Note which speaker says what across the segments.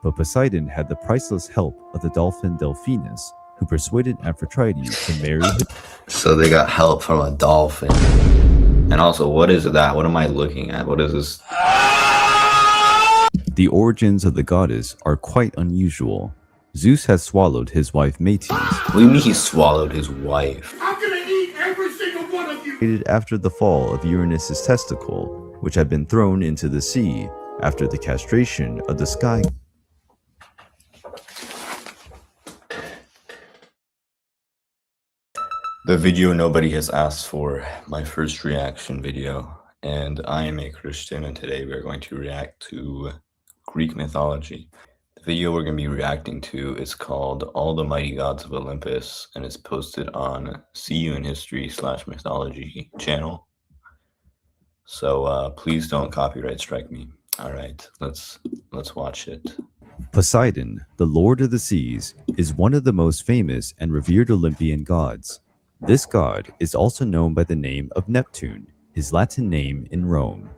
Speaker 1: but Poseidon had the priceless help of the dolphin Delphinus, who persuaded Aphrodite to marry him.
Speaker 2: So they got help from a dolphin. And also, what is that? What am I looking at? What is this?
Speaker 1: The origins of the goddess are quite unusual. Zeus has swallowed his wife Metis.
Speaker 2: What do you mean he swallowed his wife?
Speaker 3: I'm gonna eat every single one of you!
Speaker 1: After the fall of Uranus's testicle, which had been thrown into the sea after the castration of the sky.
Speaker 2: The video nobody has asked for, my first reaction video. And I am a Christian, and today we are going to react to Greek mythology. The video we're going to be reacting to is called All the Mighty Gods of Olympus, and it's posted on See You in History /mythology channel. So please don't copyright strike me. All right, let's watch it.
Speaker 1: Poseidon, the lord of the seas, is one of the most famous and revered Olympian gods. This god is also known by the name of Neptune, his Latin name in Rome.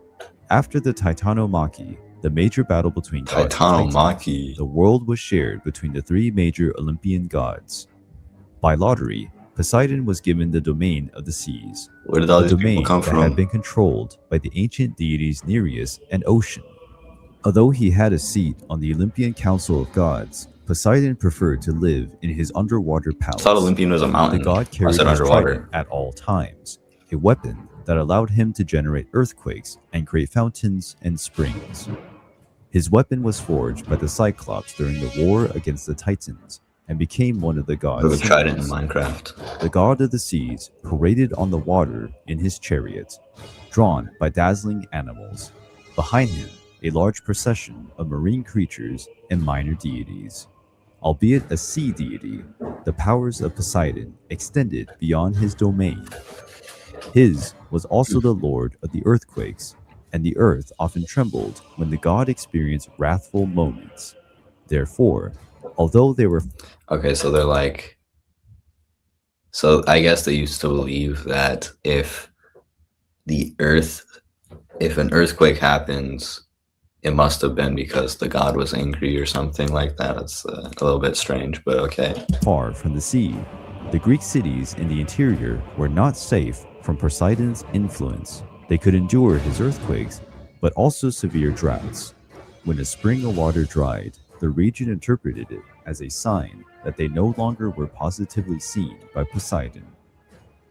Speaker 1: After the Titanomachy, the major battle between gods and Titans, the world was shared between the three major Olympian gods. By lottery, Poseidon was given the domain of the seas,
Speaker 2: Where did all these people come
Speaker 1: that
Speaker 2: from?
Speaker 1: had been controlled by the ancient deities Nereus and Ocean. Although he had a seat on the Olympian Council of Gods, Poseidon preferred to live in his underwater palace.
Speaker 2: I thought Olympian was a mountain.
Speaker 1: The god carried his trident at all times, a weapon that allowed him to generate earthquakes and create fountains and springs. His weapon was forged by the Cyclops during the war against the Titans and became one of the gods.
Speaker 2: The trident in Minecraft.
Speaker 1: The god of the seas paraded on the water in his chariot, drawn by dazzling animals. Behind him, a large procession of marine creatures and minor deities. Albeit a sea deity, the powers of Poseidon extended beyond his domain. His was also the lord of the earthquakes, and the earth often trembled when the god experienced wrathful moments. Therefore, although they were...
Speaker 2: Okay, so they're like... So I guess they used to believe that if an earthquake happens, it must have been because the god was angry or something like that. It's a little bit strange, but okay.
Speaker 1: Far from the sea, the Greek cities in the interior were not safe from Poseidon's influence. They could endure his earthquakes, but also severe droughts. When a spring of water dried, the region interpreted it as a sign that they no longer were positively seen by Poseidon.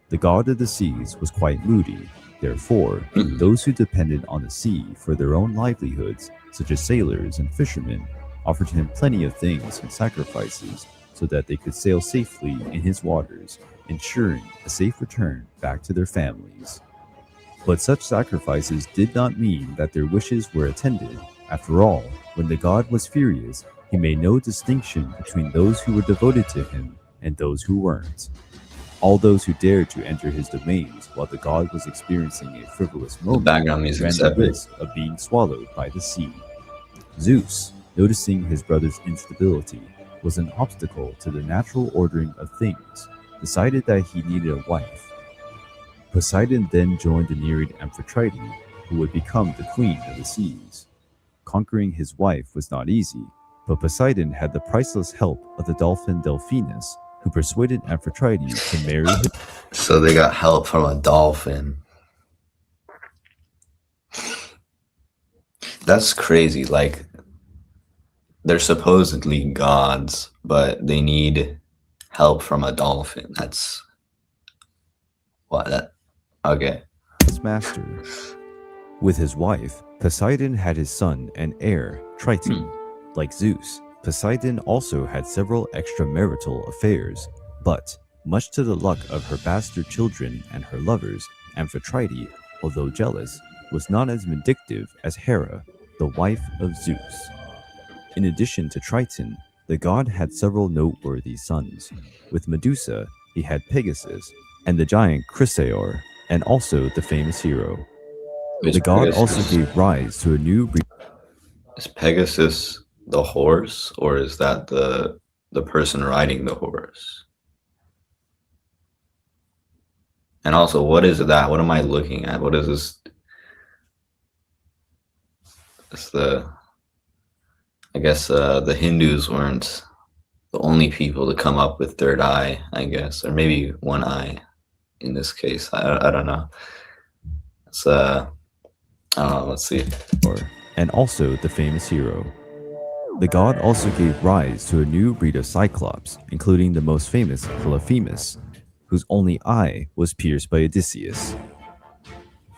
Speaker 1: The god of the seas was quite moody. Therefore, those who depended on the sea for their own livelihoods, such as sailors and fishermen, offered him plenty of things and sacrifices so that they could sail safely in his waters, ensuring a safe return back to their families. But such sacrifices did not mean that their wishes were attended. After all, when the god was furious, he made no distinction between those who were devoted to him and those who weren't. All those who dared to enter his domains while the god was experiencing a frivolous moment ran the risk of being swallowed by the sea. Zeus, noticing his brother's instability was an obstacle to the natural ordering of things, decided that he needed a wife. Poseidon then joined the Nereid Aphrodite, who would become the queen of the seas. Conquering his wife was not easy, but Poseidon had the priceless help of the dolphin Delphinus, who persuaded Aphrodite to marry him.
Speaker 2: So they got help from a dolphin. That's crazy. Like, they're supposedly gods, but they need help from a dolphin. That's... What? Okay.
Speaker 1: His master. With his wife, Poseidon had his son and heir, Triton. Like Zeus, Poseidon also had several extramarital affairs, but, much to the luck of her bastard children and her lovers, Aphrodite, although jealous, was not as vindictive as Hera, the wife of Zeus. In addition to Triton, the god had several noteworthy sons. With Medusa, he had Pegasus, and the giant Chrysaor, and also the famous hero. The god also gave rise to a new...
Speaker 2: Is Pegasus the horse, or is that the person riding the horse? And also, what is that? What am I looking at? What is this? It's the... I guess the Hindus weren't the only people to come up with third eye, I guess, or maybe one eye in this case. I don't know. It's let's see.
Speaker 1: And also the famous hero. The god also gave rise to a new breed of Cyclops, including the most famous Polyphemus, whose only eye was pierced by Odysseus.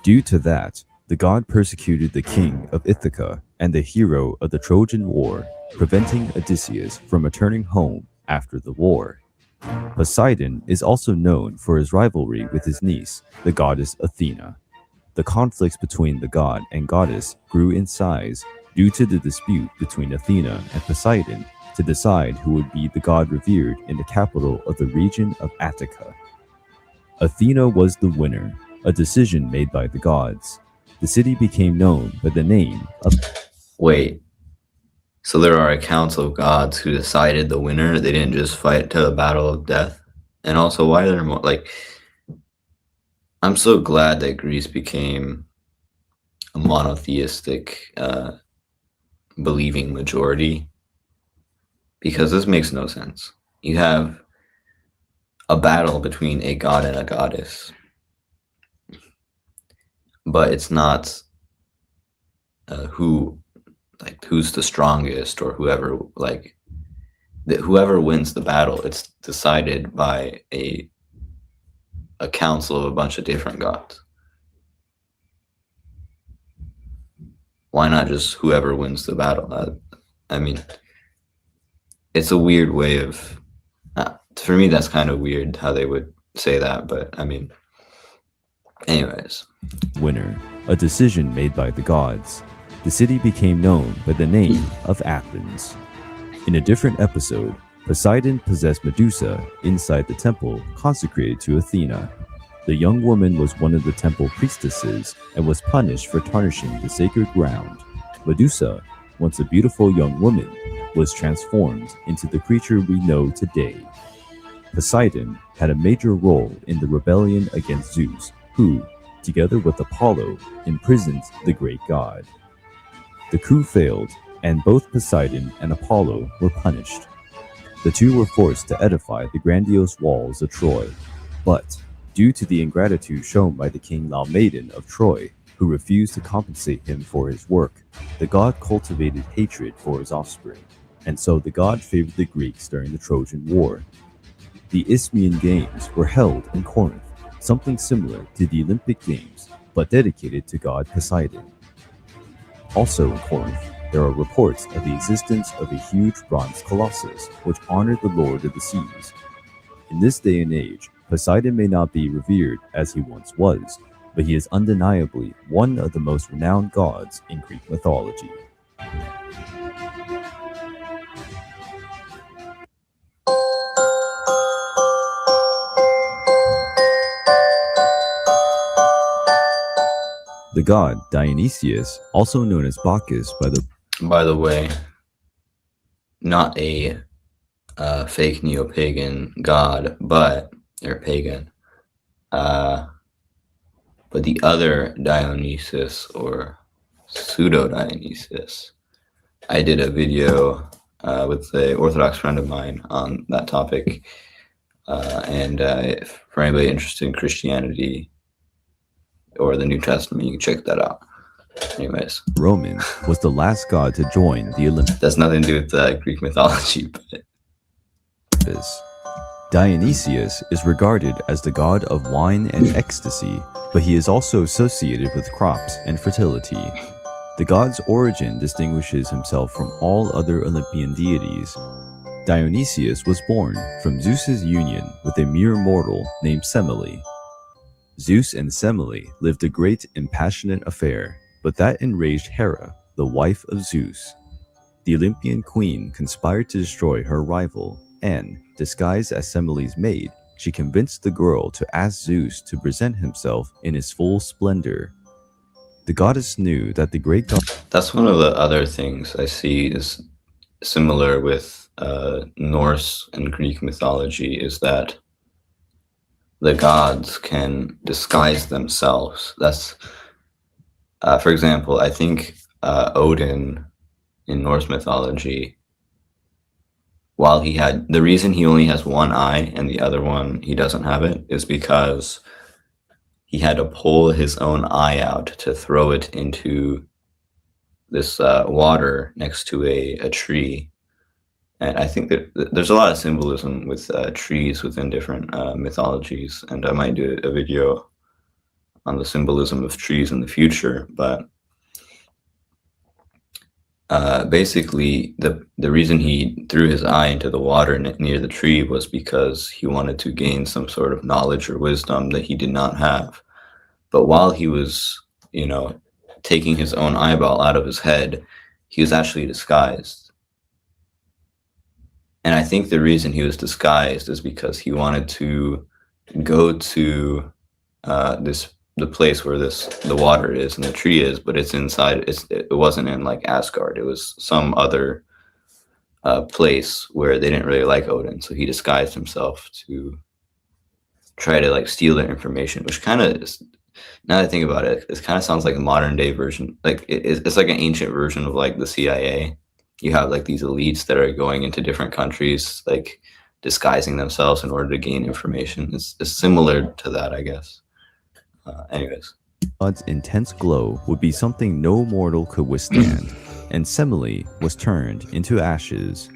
Speaker 1: Due to that, the god persecuted the king of Ithaca and the hero of the Trojan War, preventing Odysseus from returning home after the war. Poseidon is also known for his rivalry with his niece, the goddess Athena. The conflicts between the god and goddess grew in size due to the dispute between Athena and Poseidon to decide who would be the god revered in the capital of the region of Attica. Athena was the winner, a decision made by the gods. The city became known by the name of...
Speaker 2: Wait, so there are accounts of gods who decided the winner? They didn't just fight to a battle of death? And also, why are there more, like... I'm so glad that Greece became a monotheistic believing majority, because this makes no sense. You have a battle between a god and a goddess, but it's not who's the strongest or whoever, like whoever wins the battle. It's decided by a council of a bunch of different gods. Why not just whoever wins the battle? I mean, it's a weird way of, for me, that's kind of weird how they would say that, but I mean, anyways.
Speaker 1: Winner, a decision made by the gods. The city became known by the name of Athens. In a different episode, Poseidon possessed Medusa inside the temple consecrated to Athena. The young woman was one of the temple priestesses and was punished for tarnishing the sacred ground. Medusa, once a beautiful young woman, was transformed into the creature we know today. Poseidon had a major role in the rebellion against Zeus, who, together with Apollo, imprisoned the great god. The coup failed, and both Poseidon and Apollo were punished. The two were forced to edify the grandiose walls of Troy, but due to the ingratitude shown by the king Laomedon of Troy, who refused to compensate him for his work, the god cultivated hatred for his offspring, and so the god favored the Greeks during the Trojan War. The Isthmian Games were held in Corinth, something similar to the Olympic Games, but dedicated to god Poseidon. Also in Corinth, there are reports of the existence of a huge bronze colossus, which honored the Lord of the Seas. In this day and age, Poseidon may not be revered as he once was, but he is undeniably one of the most renowned gods in Greek mythology. The god Dionysus, also known as Bacchus
Speaker 2: By the way, not a fake neo-pagan god, but they're pagan. But the other Dionysus, or pseudo-Dionysus, I did a video with an Orthodox friend of mine on that topic. And for anybody interested in Christianity or the New Testament, you can check that out. Anyways.
Speaker 1: Roman was the last god to join the Olympics.
Speaker 2: That's nothing to do with Greek mythology, but...
Speaker 1: Dionysius is regarded as the god of wine and ecstasy, but he is also associated with crops and fertility. The god's origin distinguishes himself from all other Olympian deities. Dionysius was born from Zeus's union with a mere mortal named Semele. Zeus and Semele lived a great and passionate affair, but that enraged Hera, the wife of Zeus. The Olympian queen conspired to destroy her rival, and, disguised as Semele's maid, she convinced the girl to ask Zeus to present himself in his full splendor. The goddess knew that the great god...
Speaker 2: That's one of the other things I see is similar with Norse and Greek mythology, is that the gods can disguise themselves. That's, for example, I think Odin in Norse mythology, while the reason he only has one eye and the other one he doesn't have it is because he had to pull his own eye out to throw it into this water next to a tree. And I think that there's a lot of symbolism with trees within different mythologies, and I might do a video on the symbolism of trees in the future. But basically, the reason he threw his eye into the water near the tree was because he wanted to gain some sort of knowledge or wisdom that he did not have. But while he was, taking his own eyeball out of his head, he was actually disguised. And I think the reason he was disguised is because he wanted to go to the place where the water is and the tree is, but it's inside. It wasn't in like Asgard. It was some other place where they didn't really like Odin. So he disguised himself to try to like steal their information, which kind of is, now that I think about it, it kind of sounds like a modern day version. Like it's like an ancient version of like the CIA. You have like these elites that are going into different countries, like disguising themselves in order to gain information. It's similar to that, I guess. Anyways.
Speaker 1: God's intense glow would be something no mortal could withstand, and Semele was turned into ashes.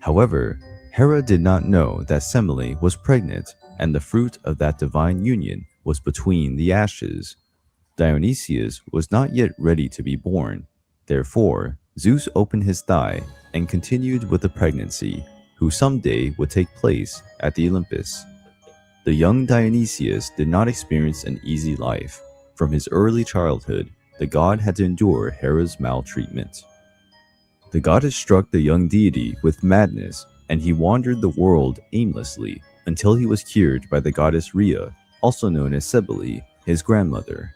Speaker 1: However, Hera did not know that Semele was pregnant, and the fruit of that divine union was between the ashes. Dionysus was not yet ready to be born. Therefore, Zeus opened his thigh and continued with the pregnancy, who someday would take place at the Olympus. The young Dionysius did not experience an easy life. From his early childhood, the god had to endure Hera's maltreatment. The goddess struck the young deity with madness, and he wandered the world aimlessly until he was cured by the goddess Rhea, also known as Cybele, his grandmother.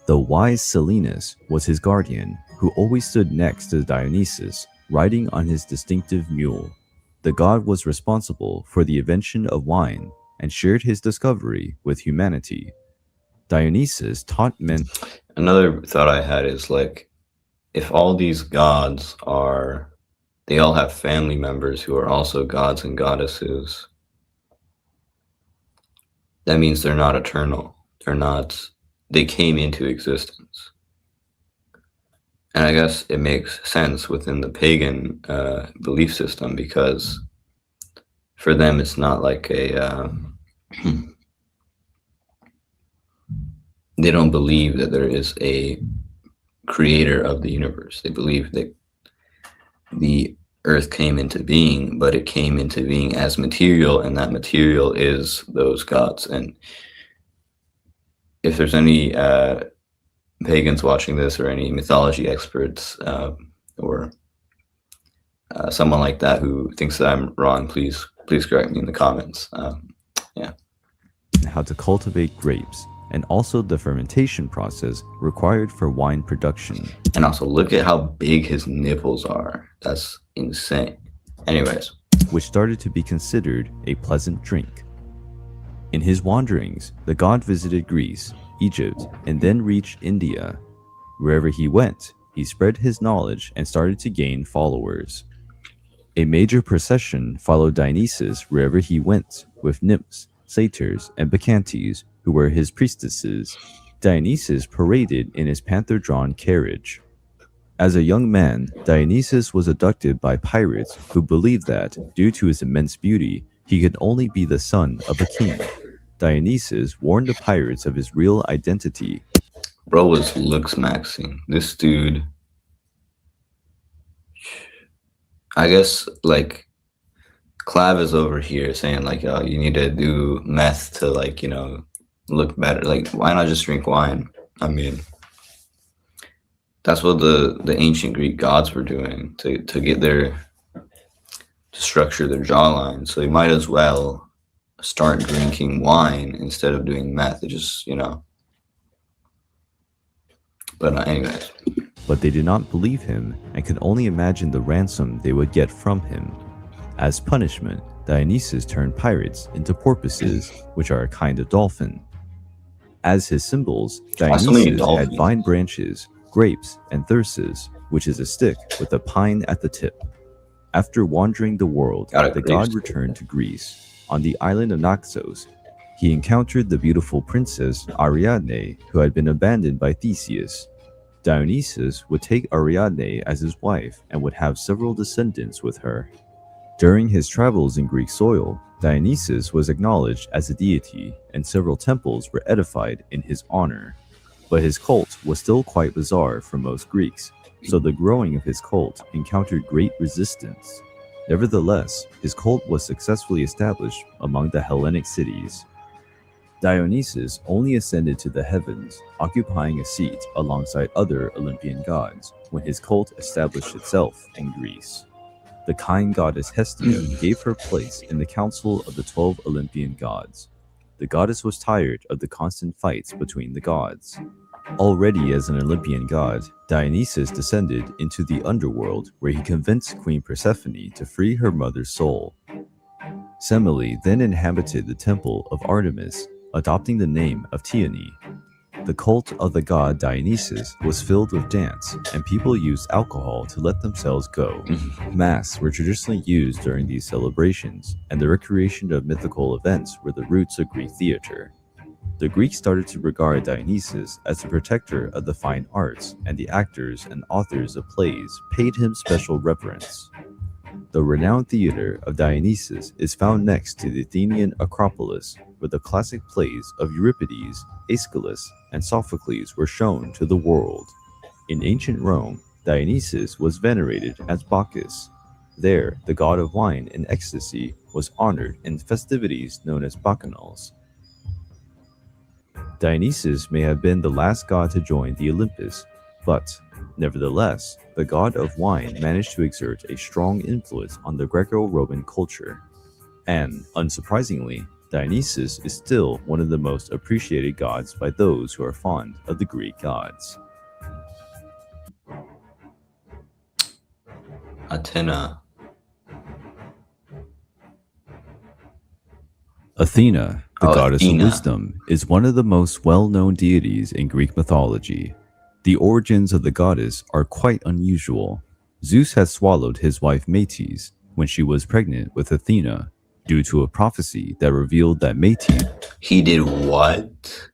Speaker 1: The wise Silenus was his guardian, who always stood next to Dionysus, riding on his distinctive mule. The god was responsible for the invention of wine and shared his discovery with humanity. Dionysus taught men.
Speaker 2: Another thought I had is like, if all these gods they all have family members who are also gods and goddesses, that means they're not eternal. They came into existence. And I guess it makes sense within the pagan belief system, because for them it's not like they don't believe that there is a creator of the universe. They believe that the earth came into being, but it came into being as material, and that material is those gods. And if there's any pagans watching this, or any mythology experts, or someone like that who thinks that I'm wrong, please correct me in the comments. Yeah.
Speaker 1: How to cultivate grapes, and also the fermentation process required for wine production.
Speaker 2: And also look at how big his nipples are. That's insane. Anyways.
Speaker 1: Which started to be considered a pleasant drink. In his wanderings, the god visited Greece, Egypt, and then reached India. Wherever he went, he spread his knowledge and started to gain followers. A major procession followed Dionysus wherever he went, with nymphs, satyrs, and bacchantes, who were his priestesses. Dionysus paraded in his panther-drawn carriage. As a young man, Dionysus was abducted by pirates who believed that, due to his immense beauty, he could only be the son of a king. Dionysus warned the pirates of his real identity.
Speaker 2: Bro was looks maxing. This dude, I guess, like, Clav is over here saying like, oh, you need to do meth to, like, look better. Like, why not just drink wine? I mean, that's what the ancient Greek gods were doing to structure their jawline. So you might as well start drinking wine instead of doing meth. It just, But anyways.
Speaker 1: But they did not believe him and could only imagine the ransom they would get from him. As punishment, Dionysus turned pirates into porpoises, which are a kind of dolphin. As his symbols, Dionysus had vine branches, grapes, and thyrsus, which is a stick with a pine at the tip. After wandering the world,
Speaker 2: Got it,
Speaker 1: the
Speaker 2: Greece.
Speaker 1: god returned to Greece. On the island of Naxos, he encountered the beautiful princess Ariadne, who had been abandoned by Theseus. Dionysus would take Ariadne as his wife and would have several descendants with her. During his travels in Greek soil, Dionysus was acknowledged as a deity, and several temples were edified in his honor. But his cult was still quite bizarre for most Greeks, so the growing of his cult encountered great resistance. Nevertheless, his cult was successfully established among the Hellenic cities. Dionysus only ascended to the heavens, occupying a seat alongside other Olympian gods, when his cult established itself in Greece. The kind goddess Hestia gave her place in the council of the 12 Olympian gods. The goddess was tired of the constant fights between the gods. Already as an Olympian god, Dionysus descended into the underworld, where he convinced Queen Persephone to free her mother's soul. Semele then inhabited the temple of Artemis, adopting the name of Tione. The cult of the god Dionysus was filled with dance, and people used alcohol to let themselves go. Masks were traditionally used during these celebrations, and the recreation of mythical events were the roots of Greek theater. The Greeks started to regard Dionysus as the protector of the fine arts, and the actors and authors of plays paid him special reverence. The renowned theater of Dionysus is found next to the Athenian Acropolis, where the classic plays of Euripides, Aeschylus, and Sophocles were shown to the world. In ancient Rome, Dionysus was venerated as Bacchus. There, the god of wine and ecstasy was honored in festivities known as bacchanals. Dionysus may have been the last god to join the Olympus, but nevertheless, the god of wine managed to exert a strong influence on the Greco-Roman culture. And, unsurprisingly, Dionysus is still one of the most appreciated gods by those who are fond of the Greek gods.
Speaker 2: Athena.
Speaker 1: Athena, the goddess
Speaker 2: Athena.
Speaker 1: of wisdom, is one of the most well-known deities in Greek mythology. The origins of the goddess are quite unusual. Zeus had swallowed his wife Metis when she was pregnant with Athena, due to a prophecy that revealed that Metis.
Speaker 2: He did what?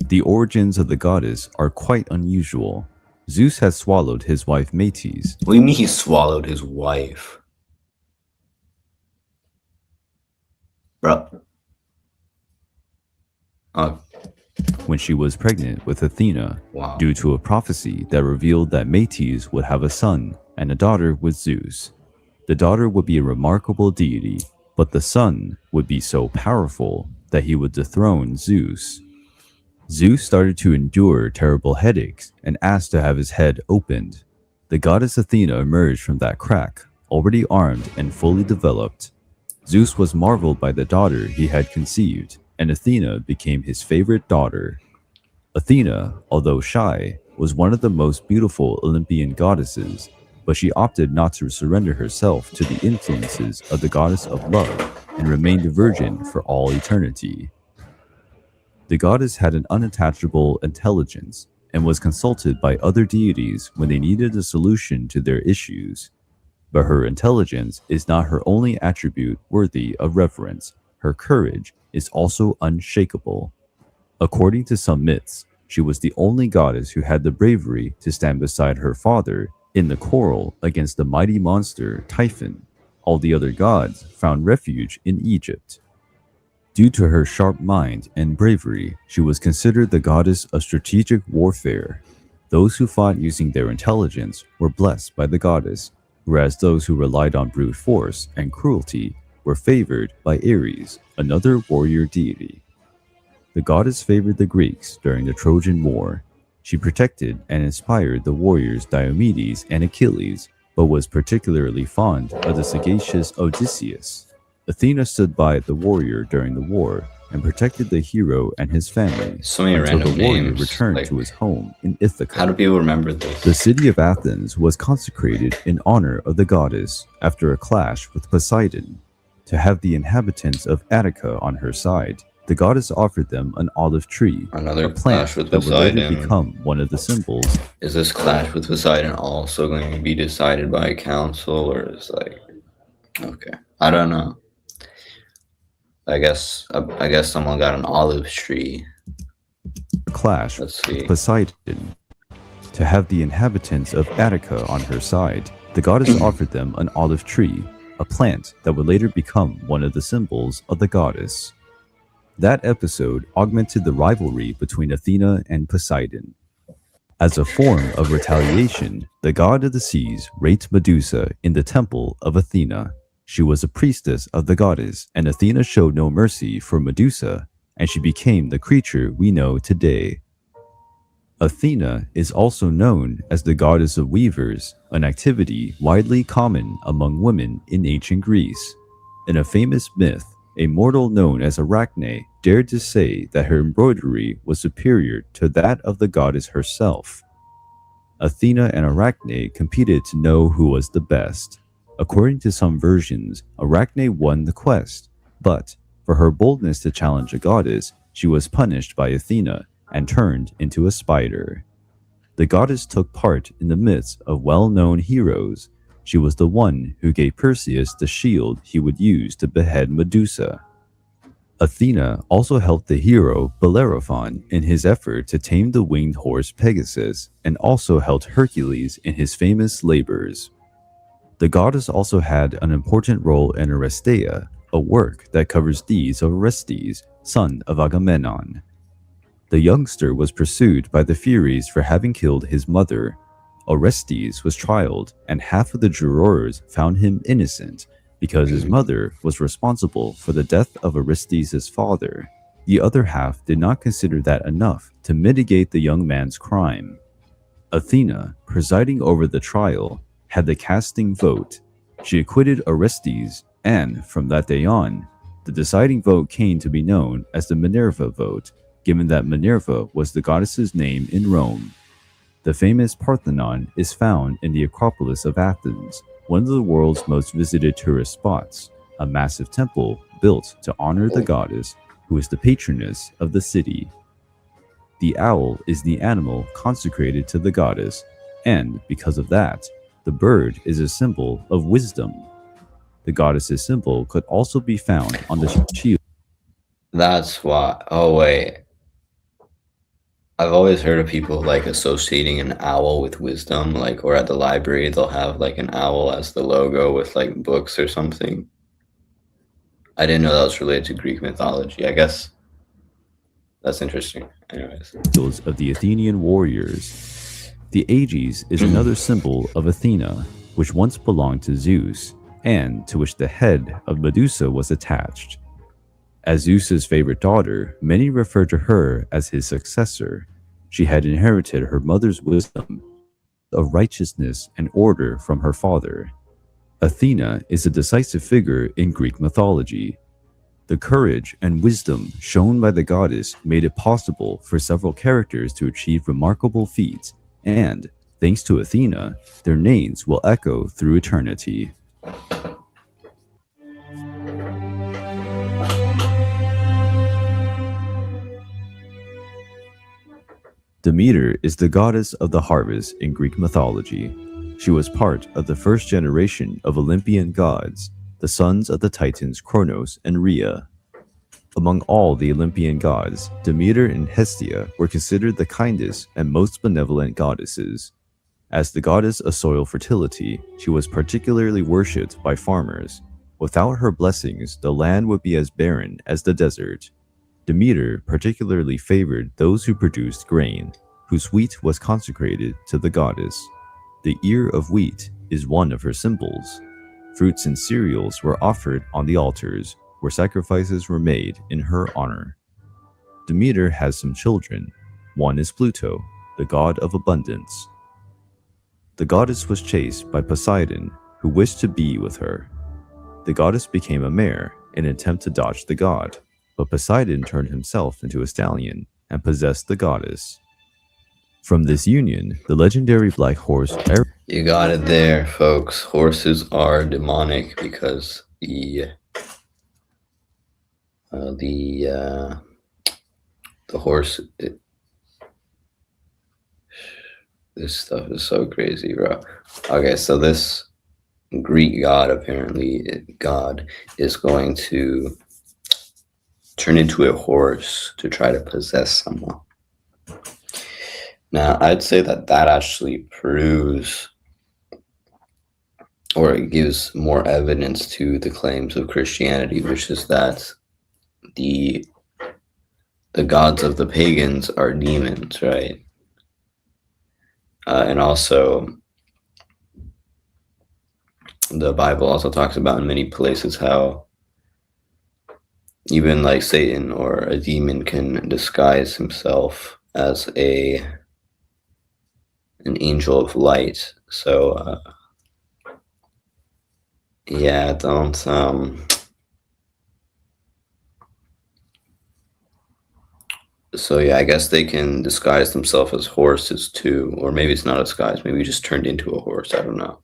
Speaker 1: The origins of the goddess are quite unusual. Zeus had swallowed his wife Metis.
Speaker 2: What do you mean he swallowed his wife? Bro.
Speaker 1: When she was pregnant with Athena,
Speaker 2: Wow.
Speaker 1: due to a prophecy that revealed that Metis would have a son and a daughter with Zeus. The daughter would be a remarkable deity, but the son would be so powerful that he would dethrone Zeus. Zeus started to endure terrible headaches and asked to have his head opened. The goddess Athena emerged from that crack, already armed and fully developed. Zeus was marveled by the daughter he had conceived, and Athena became his favorite daughter. Athena, although shy, was one of the most beautiful Olympian goddesses, but she opted not to surrender herself to the influences of the goddess of love and remained a virgin for all eternity. The goddess had an unattachable intelligence and was consulted by other deities when they needed a solution to their issues. But her intelligence is not her only attribute worthy of reverence. Her courage is also unshakable. According to some myths, she was the only goddess who had the bravery to stand beside her father in the quarrel against the mighty monster Typhon. All the other gods found refuge in Egypt. Due to her sharp mind and bravery, she was considered the goddess of strategic warfare. Those who fought using their intelligence were blessed by the goddess, whereas those who relied on brute force and cruelty were favored by Ares, another warrior deity. The goddess favored the Greeks during the Trojan War. She protected and inspired the warriors Diomedes and Achilles, but was particularly fond of the sagacious Odysseus. Athena stood by the warrior during the war and protected the hero and his family
Speaker 2: So many
Speaker 1: until
Speaker 2: random
Speaker 1: the warrior
Speaker 2: names,
Speaker 1: returned
Speaker 2: like-
Speaker 1: to his home in Ithaca.
Speaker 2: How do people remember this?
Speaker 1: The city of Athens was consecrated in honor of the goddess after a clash with Poseidon. To have the inhabitants of Attica on her side, the goddess offered them an olive tree,
Speaker 2: Another
Speaker 1: a plant
Speaker 2: clash with
Speaker 1: that would later
Speaker 2: Poseidon.
Speaker 1: become one of the symbols.
Speaker 2: Is this clash with Poseidon also going to be decided by a council, or is like, okay, I don't know. I guess someone got an olive tree.
Speaker 1: Clash
Speaker 2: Let's see.
Speaker 1: with Poseidon. To have the inhabitants of Attica on her side, the goddess offered them an olive tree, a plant that would later become one of the symbols of the goddess. That episode augmented the rivalry between Athena and Poseidon. As a form of retaliation, the god of the seas raped Medusa in the temple of Athena. She was a priestess of the goddess, and Athena showed no mercy for Medusa, and she became the creature we know today. Athena is also known as the goddess of weavers, an activity widely common among women in ancient Greece. In a famous myth, a mortal known as Arachne dared to say that her embroidery was superior to that of the goddess herself. Athena and Arachne competed to know who was the best. According to some versions, Arachne won the quest, but for her boldness to challenge a goddess, she was punished by Athena and turned into a spider. The goddess took part in the myths of well-known heroes. She was the one who gave Perseus the shield he would use to behead Medusa. Athena also helped the hero Bellerophon in his effort to tame the winged horse Pegasus, and also helped Hercules in his famous labors. The goddess also had an important role in Aristeia, a work that covers deeds of Orestes, son of Agamemnon. The youngster was pursued by the Furies for having killed his mother. Orestes was trialed, and half of the jurors found him innocent because his mother was responsible for the death of Orestes' father. The other half did not consider that enough to mitigate the young man's crime. Athena, presiding over the trial, had the casting vote. She acquitted Orestes, and from that day on, the deciding vote came to be known as the Minerva vote, given that Minerva was the goddess's name in Rome. The famous Parthenon is found in the Acropolis of Athens, one of the world's most visited tourist spots, a massive temple built to honor the goddess, who is the patroness of the city. The owl is the animal consecrated to the goddess, and because of that, the bird is a symbol of wisdom. The goddess's symbol could also be found on the shield.
Speaker 2: That's why. Oh, wait. I've always heard of people like associating an owl with wisdom, like, or at the library, they'll have like an owl as the logo with like books or something. I didn't know that was related to Greek mythology. I guess that's interesting. Anyways.
Speaker 1: Of the Athenian warriors. The Aegis is another symbol of Athena, which once belonged to Zeus, and to which the head of Medusa was attached. As Zeus's favorite daughter, many refer to her as his successor. She had inherited her mother's wisdom of righteousness and order from her father. Athena is a decisive figure in Greek mythology. The courage and wisdom shown by the goddess made it possible for several characters to achieve remarkable feats, and, thanks to Athena, their names will echo through eternity. Demeter is the goddess of the harvest in Greek mythology. She was part of the first generation of Olympian gods, the sons of the Titans Kronos and Rhea. Among all the Olympian gods, Demeter and Hestia were considered the kindest and most benevolent goddesses. As the goddess of soil fertility, she was particularly worshipped by farmers. Without her blessings, the land would be as barren as the desert. Demeter particularly favored those who produced grain, whose wheat was consecrated to the goddess. The ear of wheat is one of her symbols. Fruits and cereals were offered on the altars, where sacrifices were made in her honor. Demeter has some children. One is Pluto, the god of abundance. The goddess was chased by Poseidon, who wished to be with her. The goddess became a mare in an attempt to dodge the god, but Poseidon turned himself into a stallion and possessed the goddess. From this union, the legendary black horse Eros.
Speaker 2: You got it there, folks. Horses are demonic because the The horse. This stuff is so crazy, bro. Okay, so this Greek god, apparently, God is going to turn into a horse to try to possess someone. Now, I'd say that actually proves, or it gives more evidence to the claims of Christianity, which is that the gods of the pagans are demons, right? And also, the Bible also talks about in many places how even like Satan or a demon can disguise himself as an angel of light. So yeah, don't so yeah, I guess they can disguise themselves as horses too, or maybe it's not a disguise. Maybe just turned into a horse. I don't know.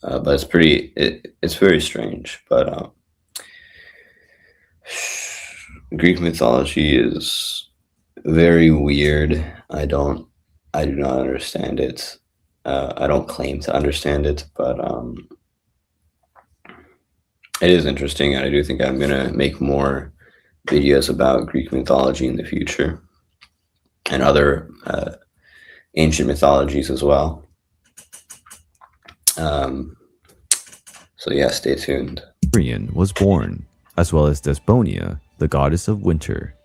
Speaker 2: But it's very strange. But Greek mythology is very weird. I do not understand it. I don't claim to understand it, but it is interesting, and I do think I'm gonna make more videos about Greek mythology in the future and other ancient mythologies as well. So yeah, stay tuned.
Speaker 1: Arion was born, as well as Desponia, the goddess of winter.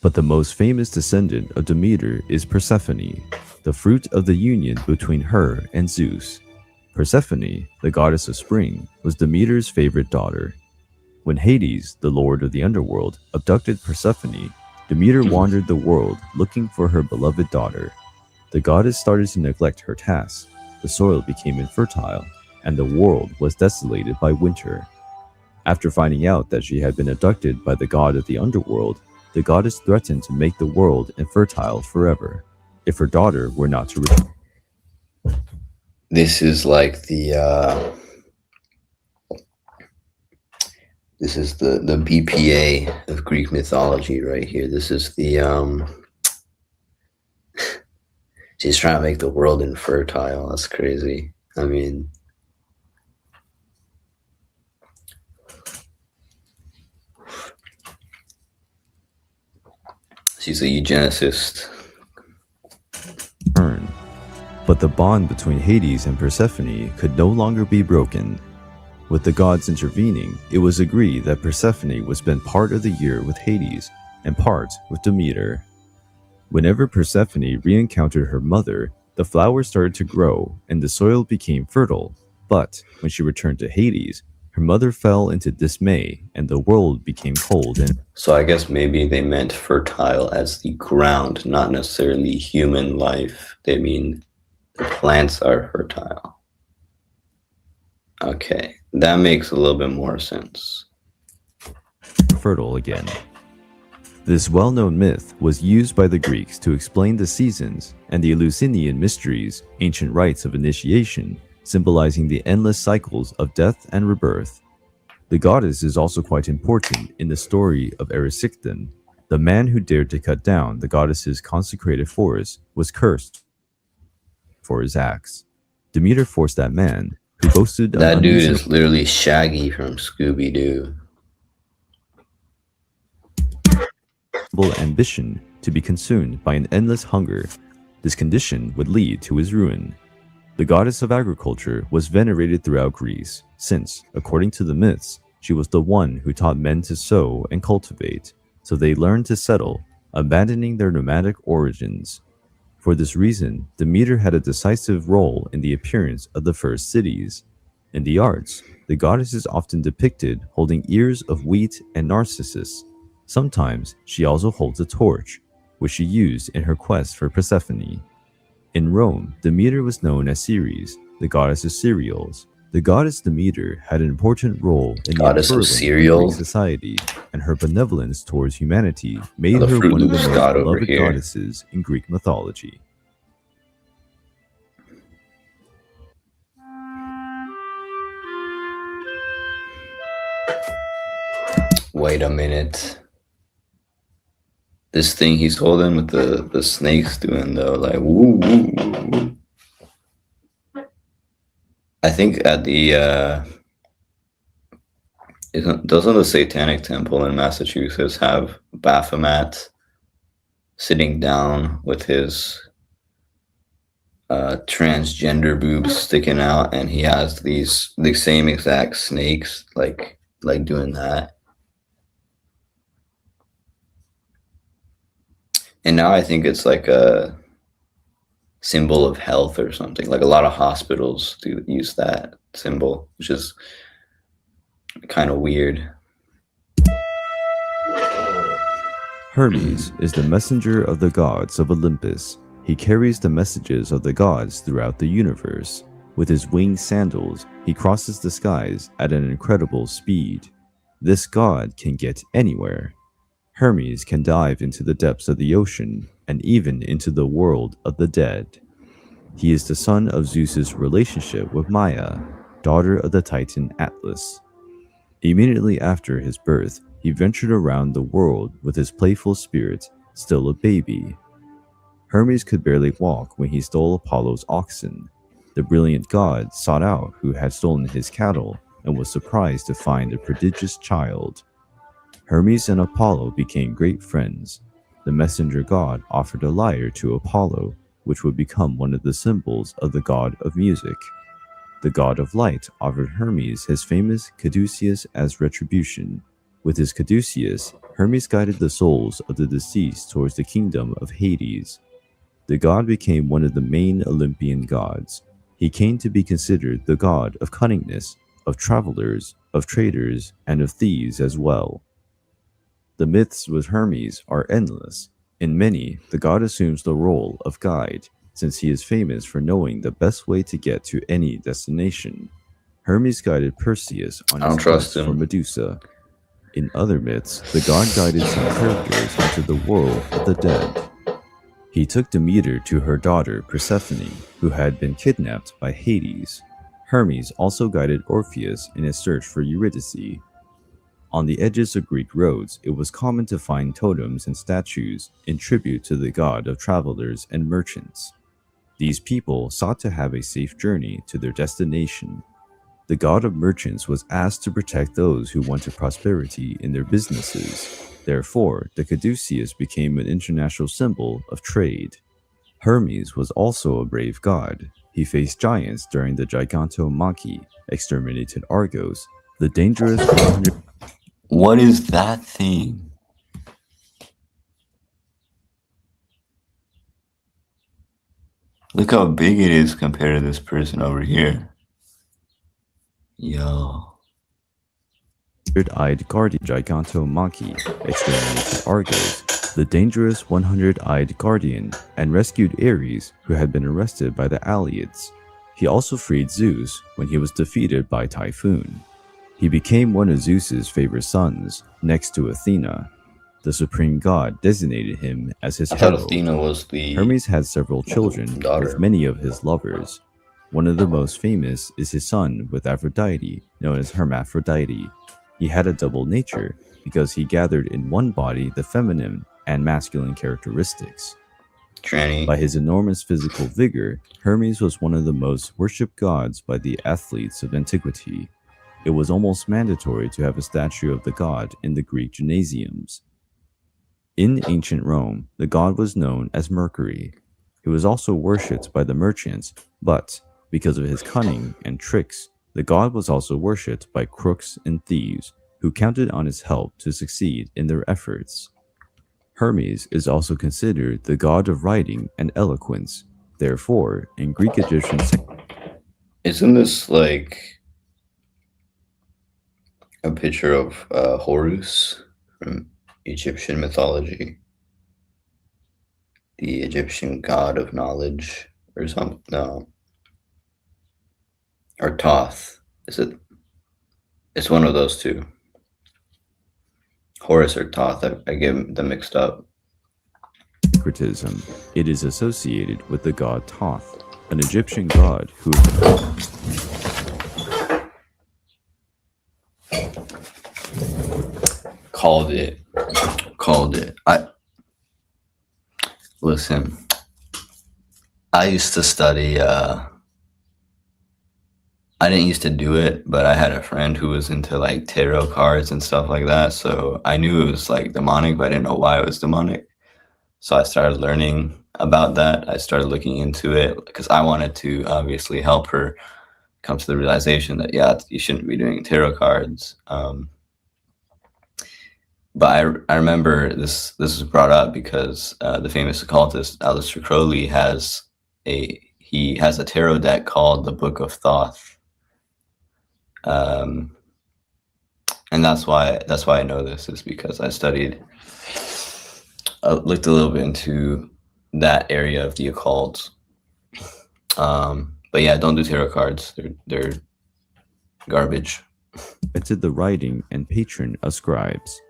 Speaker 1: But the most famous descendant of Demeter is Persephone, the fruit of the union between her and Zeus. Persephone, the goddess of spring, was Demeter's favorite daughter. When Hades, the lord of the underworld, abducted Persephone, Demeter wandered the world looking for her beloved daughter. The goddess started to neglect her tasks. The soil became infertile, and the world was desolated by winter. After finding out that she had been abducted by the god of the underworld, the goddess threatened to make the world infertile forever, if her daughter were not to return.
Speaker 2: This is like the BPA of Greek mythology right here. This is the she's trying to make the world infertile. That's crazy. I mean, she's a eugenicist.
Speaker 1: But the bond between Hades and Persephone could no longer be broken. With the gods intervening, it was agreed that Persephone would spend part of the year with Hades and part with Demeter. Whenever Persephone re-encountered her mother, the flowers started to grow and the soil became fertile. But when she returned to Hades, her mother fell into dismay and the world became cold. And
Speaker 2: so I guess maybe they meant fertile as the ground, not necessarily human life. They mean the plants are fertile. Okay, that makes a little bit more sense.
Speaker 1: Fertile again. This well-known myth was used by the Greeks to explain the seasons and the Eleusinian mysteries, ancient rites of initiation, symbolizing the endless cycles of death and rebirth. The goddess is also quite important in the story of Eros. The man who dared to cut down the goddess's consecrated forest was cursed for his acts. Demeter forced that man, who boasted of
Speaker 2: that dude is literally Shaggy from Scooby-Doo.
Speaker 1: Ambition to be consumed by an endless hunger. This condition would lead to his ruin. The goddess of agriculture was venerated throughout Greece, since, according to the myths, she was the one who taught men to sow and cultivate, so they learned to settle, abandoning their nomadic origins. For this reason, Demeter had a decisive role in the appearance of the first cities. In the arts, the goddess is often depicted holding ears of wheat and narcissus. Sometimes she also holds a torch, which she used in her quest for Persephone. In Rome, Demeter was known as Ceres, the goddess of cereals. The goddess Demeter had an important role in the unfurling of Greek society, and her benevolence towards humanity made her one of the most beloved goddesses in Greek mythology.
Speaker 2: Wait a minute. This thing he's holding with the snakes doing though, like woo woo woo woo. I think at the doesn't the Satanic Temple in Massachusetts have Baphomet sitting down with his transgender boobs sticking out, and he has the same exact snakes like doing that. And now I think it's like a symbol of health or something. Like a lot of hospitals do use that symbol, which is kind of weird.
Speaker 1: Hermes is the messenger of the gods of Olympus. He carries the messages of the gods throughout the universe. With his winged sandals, he crosses the skies at an incredible speed. This god can get anywhere. Hermes can dive into the depths of the ocean and even into the world of the dead. He is the son of Zeus's relationship with Maia, daughter of the Titan Atlas. Immediately after his birth, he ventured around the world with his playful spirit, still a baby. Hermes could barely walk when he stole Apollo's oxen. The brilliant god sought out who had stolen his cattle and was surprised to find a prodigious child. Hermes and Apollo became great friends. The messenger god offered a lyre to Apollo, which would become one of the symbols of the god of music. The god of light offered Hermes his famous caduceus as retribution. With his caduceus, Hermes guided the souls of the deceased towards the kingdom of Hades. The god became one of the main Olympian gods. He came to be considered the god of cunningness, of travelers, of traders, and of thieves as well. The myths with Hermes are endless. In many, the god assumes the role of guide, since he is famous for knowing the best way to get to any destination. Hermes guided Perseus on his quest for Medusa. In other myths, the god guided some characters into the world of the dead. He took Demeter to her daughter Persephone, who had been kidnapped by Hades. Hermes also guided Orpheus in his search for Eurydice. On the edges of Greek roads, it was common to find totems and statues in tribute to the god of travelers and merchants. These people sought to have a safe journey to their destination. The god of merchants was asked to protect those who wanted prosperity in their businesses. Therefore, the caduceus became an international symbol of trade. Hermes was also a brave god. He faced giants during the Gigantomachy, exterminated Argos, the dangerous 100.
Speaker 2: What is that thing? Look how big it is compared to this person over here. Yo.
Speaker 1: 100-eyed guardian Gigantomachy, exterminated Argos, the dangerous 100-eyed guardian, and rescued Ares, who had been arrested by the Alliads. He also freed Zeus when he was defeated by Typhoon. He became one of Zeus's favorite sons, next to Athena. The supreme god designated him as his herald.
Speaker 2: Athena was the
Speaker 1: Hermes had several children with many of his lovers. One of the most famous is his son with Aphrodite, known as Hermaphrodite. He had a double nature because he gathered in one body the feminine and masculine characteristics.
Speaker 2: Tranny.
Speaker 1: By his enormous physical vigor, Hermes was one of the most worshipped gods by the athletes of antiquity. It was almost mandatory to have a statue of the god in the Greek gymnasiums. In ancient Rome, the god was known as Mercury. He was also worshipped by the merchants, but because of his cunning and tricks, the god was also worshipped by crooks and thieves who counted on his help to succeed in their efforts. Hermes is also considered the god of writing and eloquence. Therefore, in Greek Egyptian,
Speaker 2: isn't this like a picture of Horus from Egyptian mythology? The Egyptian god of knowledge or something? No. Or Thoth. Is it? It's one of those two. Horus or Thoth. I get them mixed up.
Speaker 1: Syncretism. It is associated with the god Thoth, an Egyptian god who
Speaker 2: called it. Listen, I used to study, I didn't used to do it, but I had a friend who was into like tarot cards and stuff like that. So I knew it was like demonic, but I didn't know why it was demonic. So I started learning about that. I started looking into it because I wanted to obviously help her come to the realization that, yeah, you shouldn't be doing tarot cards. But I remember this was brought up because the famous occultist Aleister Crowley has a tarot deck called the Book of Thoth. And that's why I know this, is because I looked a little bit into that area of the occult. But yeah, don't do tarot cards. They're garbage.
Speaker 1: Invented the writing and patron of scribes.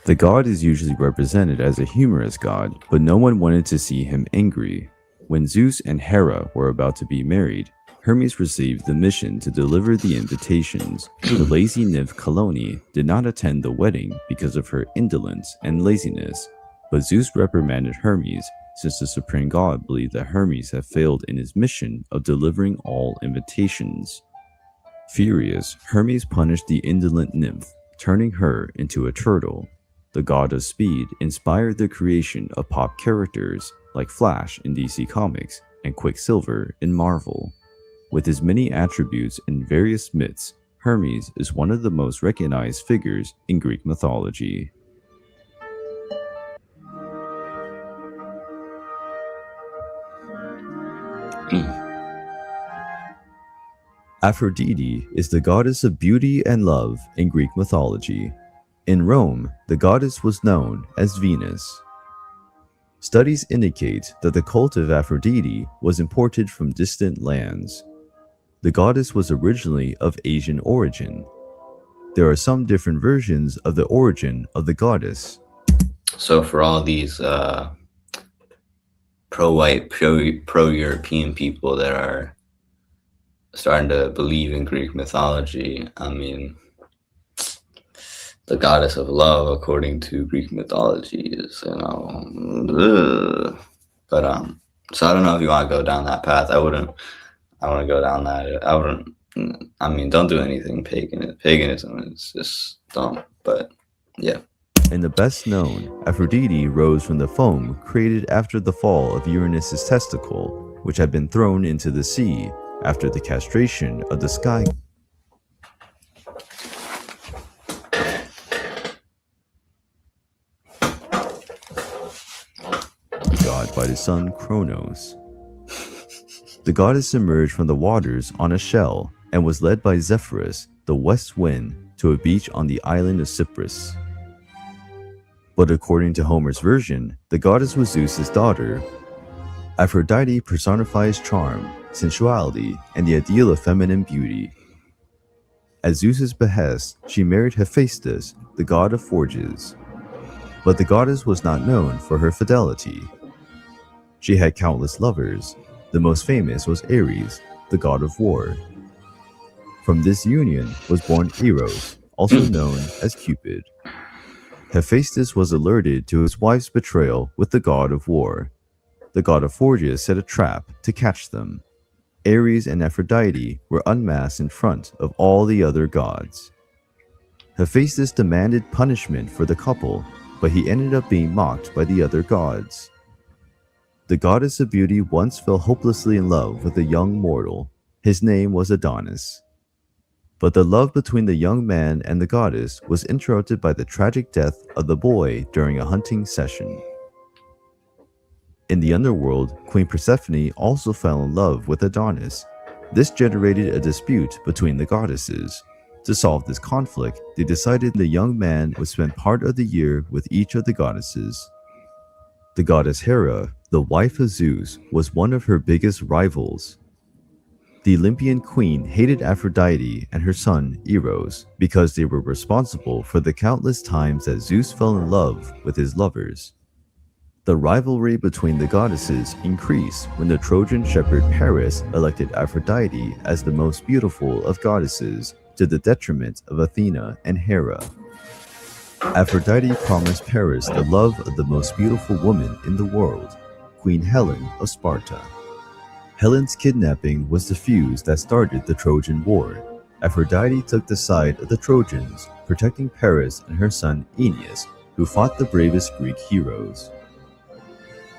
Speaker 1: The god is usually represented as a humorous god, but no one wanted to see him angry. When Zeus and Hera were about to be married, Hermes received the mission to deliver the invitations. The lazy nymph Calliope did not attend the wedding because of her indolence and laziness, but Zeus reprimanded Hermes since the supreme god believed that Hermes had failed in his mission of delivering all invitations. Furious, Hermes punished the indolent nymph, turning her into a turtle. The god of speed inspired the creation of pop characters like Flash in DC Comics and Quicksilver in Marvel. With his many attributes in various myths, Hermes is one of the most recognized figures in Greek mythology. Aphrodite is the goddess of beauty and love in Greek mythology. In Rome, the goddess was known as Venus. Studies indicate that the cult of Aphrodite was imported from distant lands. The goddess was originally of Asian origin. There are some different versions of the origin of the goddess.
Speaker 2: So for all these pro-white, pro-European people that are starting to believe in Greek mythology, I mean, the goddess of love, according to Greek mythology, is, but so I don't know if you want to go down that path. I wouldn't go down that. I wouldn't. I mean, don't do anything pagan. Paganism is just dumb. But yeah.
Speaker 1: And the best known, Aphrodite rose from the foam created after the fall of Uranus's testicle, which had been thrown into the sea after the castration of the sky god by the sun Kronos. The goddess emerged from the waters on a shell and was led by Zephyrus, the west wind, to a beach on the island of Cyprus. But according to Homer's version, the goddess was Zeus's daughter. Aphrodite personifies charm, sensuality, and the ideal of feminine beauty. At Zeus's behest, she married Hephaestus, the god of forges. But the goddess was not known for her fidelity. She had countless lovers. The most famous was Ares, the god of war. From this union was born Eros, also known as Cupid. Hephaestus was alerted to his wife's betrayal with the god of war. The god of forges set a trap to catch them. Ares and Aphrodite were unmasked in front of all the other gods. Hephaestus demanded punishment for the couple, but he ended up being mocked by the other gods. The goddess of beauty once fell hopelessly in love with a young mortal. His name was Adonis. But the love between the young man and the goddess was interrupted by the tragic death of the boy during a hunting session. In the underworld, Queen Persephone also fell in love with Adonis. This generated a dispute between the goddesses. To solve this conflict, they decided the young man would spend part of the year with each of the goddesses. The goddess Hera, the wife of Zeus, was one of her biggest rivals. The Olympian queen hated Aphrodite and her son Eros because they were responsible for the countless times that Zeus fell in love with his lovers. The rivalry between the goddesses increased when the Trojan shepherd Paris elected Aphrodite as the most beautiful of goddesses, to the detriment of Athena and Hera. Aphrodite promised Paris the love of the most beautiful woman in the world, Queen Helen of Sparta. Helen's kidnapping was the fuse that started the Trojan War. Aphrodite took the side of the Trojans, protecting Paris and her son Aeneas, who fought the bravest Greek heroes.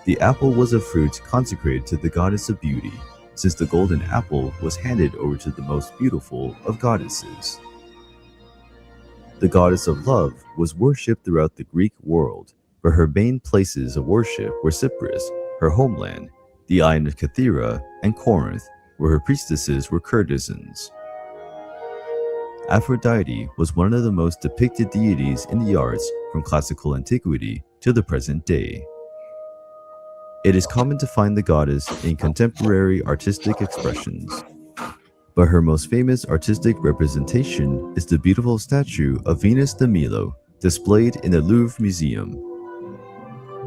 Speaker 1: The apple was a fruit consecrated to the goddess of beauty, since the golden apple was handed over to the most beautiful of goddesses. The goddess of love was worshipped throughout the Greek world, but her main places of worship were Cyprus, her homeland, the island of Cythera, and Corinth, where her priestesses were courtesans. Aphrodite was one of the most depicted deities in the arts from classical antiquity to the present day. It is common to find the goddess in contemporary artistic expressions, but her most famous artistic representation is the beautiful statue of Venus de Milo, displayed in the Louvre Museum.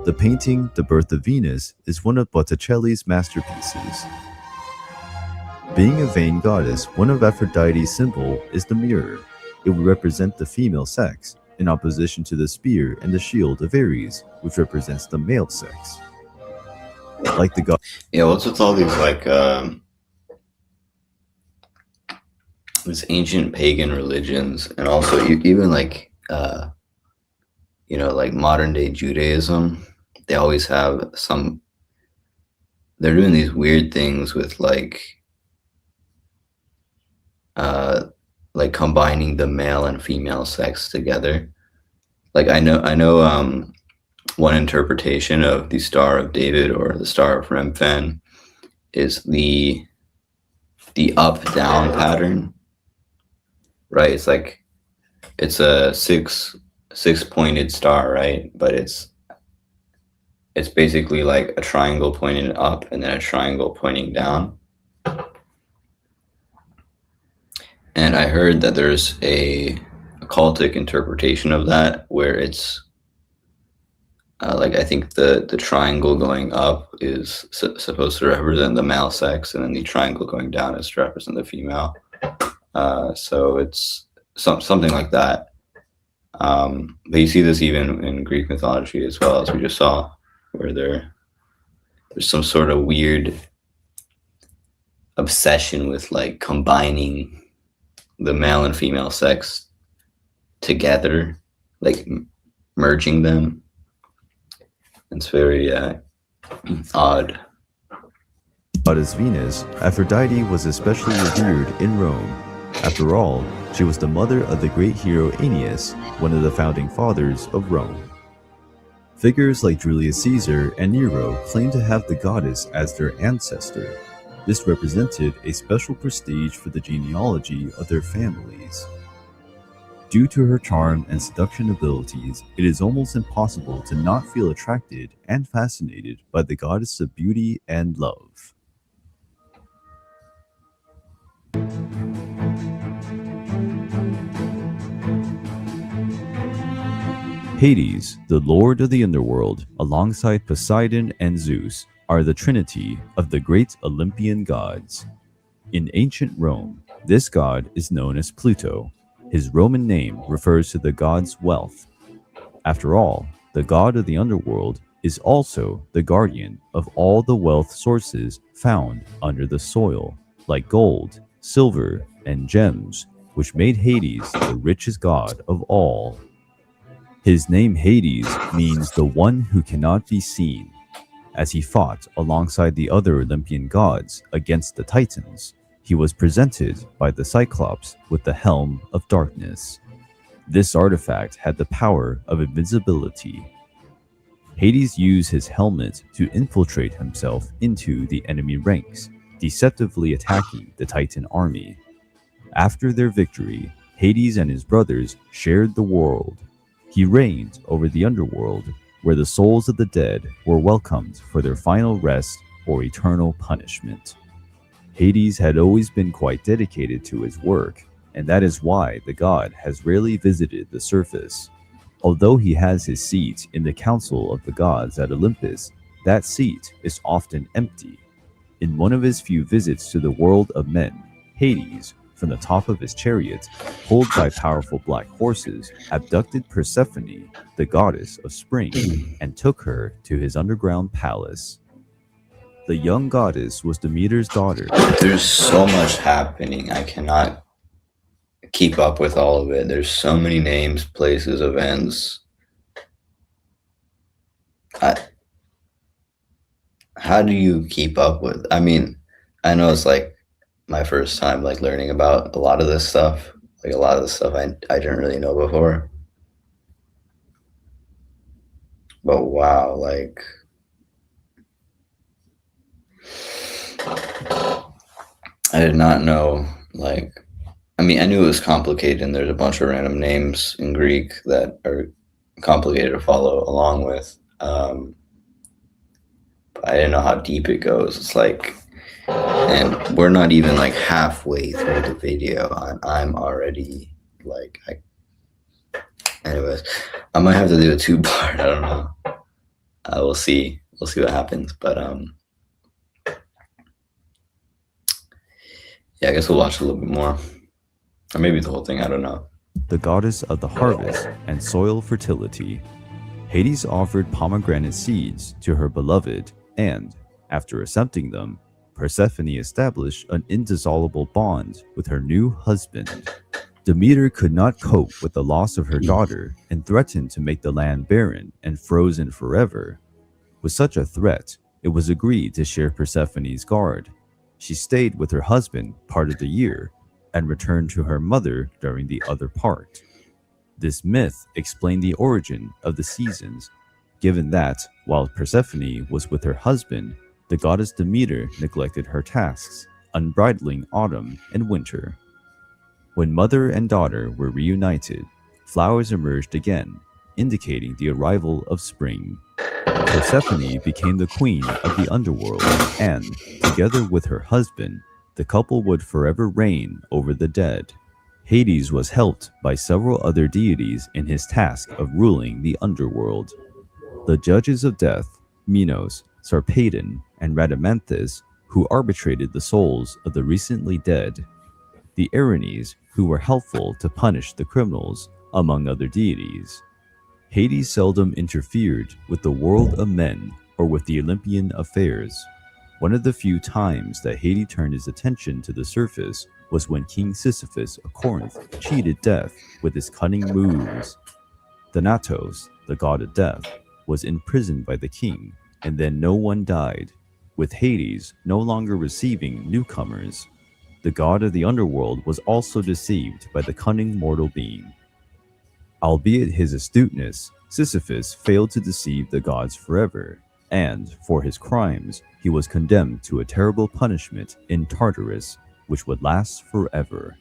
Speaker 1: The painting The Birth of Venus is one of Botticelli's masterpieces. Being a vain goddess, one of Aphrodite's symbols is the mirror. It would represent the female sex, in opposition to the spear and the shield of Ares, which represents the male sex. Like the god.
Speaker 2: Yeah, what's with all these these ancient pagan religions, and also even like like modern day Judaism? They always have some. They're doing these weird things with like combining the male and female sex together. Like I know one interpretation of the Star of David or the Star of Remphan is the up down pattern, right? It's like it's a six pointed star, right? But it's basically like a triangle pointing up and then a triangle pointing down. And I heard that there's a occultic interpretation of that where it's I think the triangle going up is supposed to represent the male sex, and then the triangle going down is to represent the female. So it's something like that. But you see this even in Greek mythology as well, as we just saw, where there's some sort of weird obsession with like combining the male and female sex together, like merging them. It's very odd.
Speaker 1: Goddess Venus, Aphrodite was especially revered in Rome. After all, she was the mother of the great hero Aeneas, one of the founding fathers of Rome. Figures like Julius Caesar and Nero claimed to have the goddess as their ancestor. This represented a special prestige for the genealogy of their families. Due to her charm and seduction abilities, it is almost impossible to not feel attracted and fascinated by the goddess of beauty and love. Hades, the lord of the underworld, alongside Poseidon and Zeus, are the trinity of the great Olympian gods. In ancient Rome, this god is known as Pluto. His Roman name refers to the god's wealth. After all, the god of the underworld is also the guardian of all the wealth sources found under the soil, like gold, silver, and gems, which made Hades the richest god of all. His name Hades means the one who cannot be seen, as he fought alongside the other Olympian gods against the Titans. He was presented by the Cyclops with the Helm of Darkness. This artifact had the power of invisibility. Hades used his helmet to infiltrate himself into the enemy ranks, deceptively attacking the Titan army. After their victory, Hades and his brothers shared the world. He reigned over the underworld, where the souls of the dead were welcomed for their final rest or eternal punishment. Hades had always been quite dedicated to his work, and that is why the god has rarely visited the surface. Although he has his seat in the council of the gods at Olympus, that seat is often empty. In one of his few visits to the world of men, Hades from the top of his chariot, pulled by powerful black horses, abducted Persephone, the goddess of spring, and took her to his underground palace. The young goddess was Demeter's daughter.
Speaker 2: There's so much happening. I cannot keep up with all of it. There's so many names, places, events. How do you keep up with? I mean, I know it's like my first time like learning about a lot of this stuff. Like a lot of the stuff I didn't really know before. But wow, like I did not know, like, I mean, I knew it was complicated and there's a bunch of random names in Greek that are complicated to follow along with. But I didn't know how deep it goes. It's like, and we're not even like halfway through the video and I'm already like, anyways, I might have to do a two-part, I don't know. We'll see what happens, but yeah, I guess we'll watch a little bit more. Or maybe the whole thing, I don't know.
Speaker 1: The goddess of the harvest and soil fertility. Hades offered pomegranate seeds to her beloved, and, after accepting them, Persephone established an indissoluble bond with her new husband. Demeter could not cope with the loss of her daughter and threatened to make the land barren and frozen forever. With such a threat, it was agreed to share Persephone's guard. She stayed with her husband part of the year and returned to her mother during the other part. This myth explained the origin of the seasons, given that, while Persephone was with her husband, the goddess Demeter neglected her tasks, unbridling autumn and winter. When mother and daughter were reunited, flowers emerged again, indicating the arrival of spring. Persephone became the queen of the underworld, and, together with her husband, the couple would forever reign over the dead. Hades was helped by several other deities in his task of ruling the underworld. The judges of death, Minos, Sarpedon, and Rhadamanthus, who arbitrated the souls of the recently dead. The Erinyes, who were helpful to punish the criminals, among other deities. Hades seldom interfered with the world of men or with the Olympian affairs. One of the few times that Hades turned his attention to the surface was when King Sisyphus of Corinth cheated death with his cunning moves. Thanatos, the god of death, was imprisoned by the king, and then no one died, with Hades no longer receiving newcomers. The god of the underworld was also deceived by the cunning mortal being. Albeit his astuteness, Sisyphus failed to deceive the gods forever, and, for his crimes, he was condemned to a terrible punishment in Tartarus, which would last forever.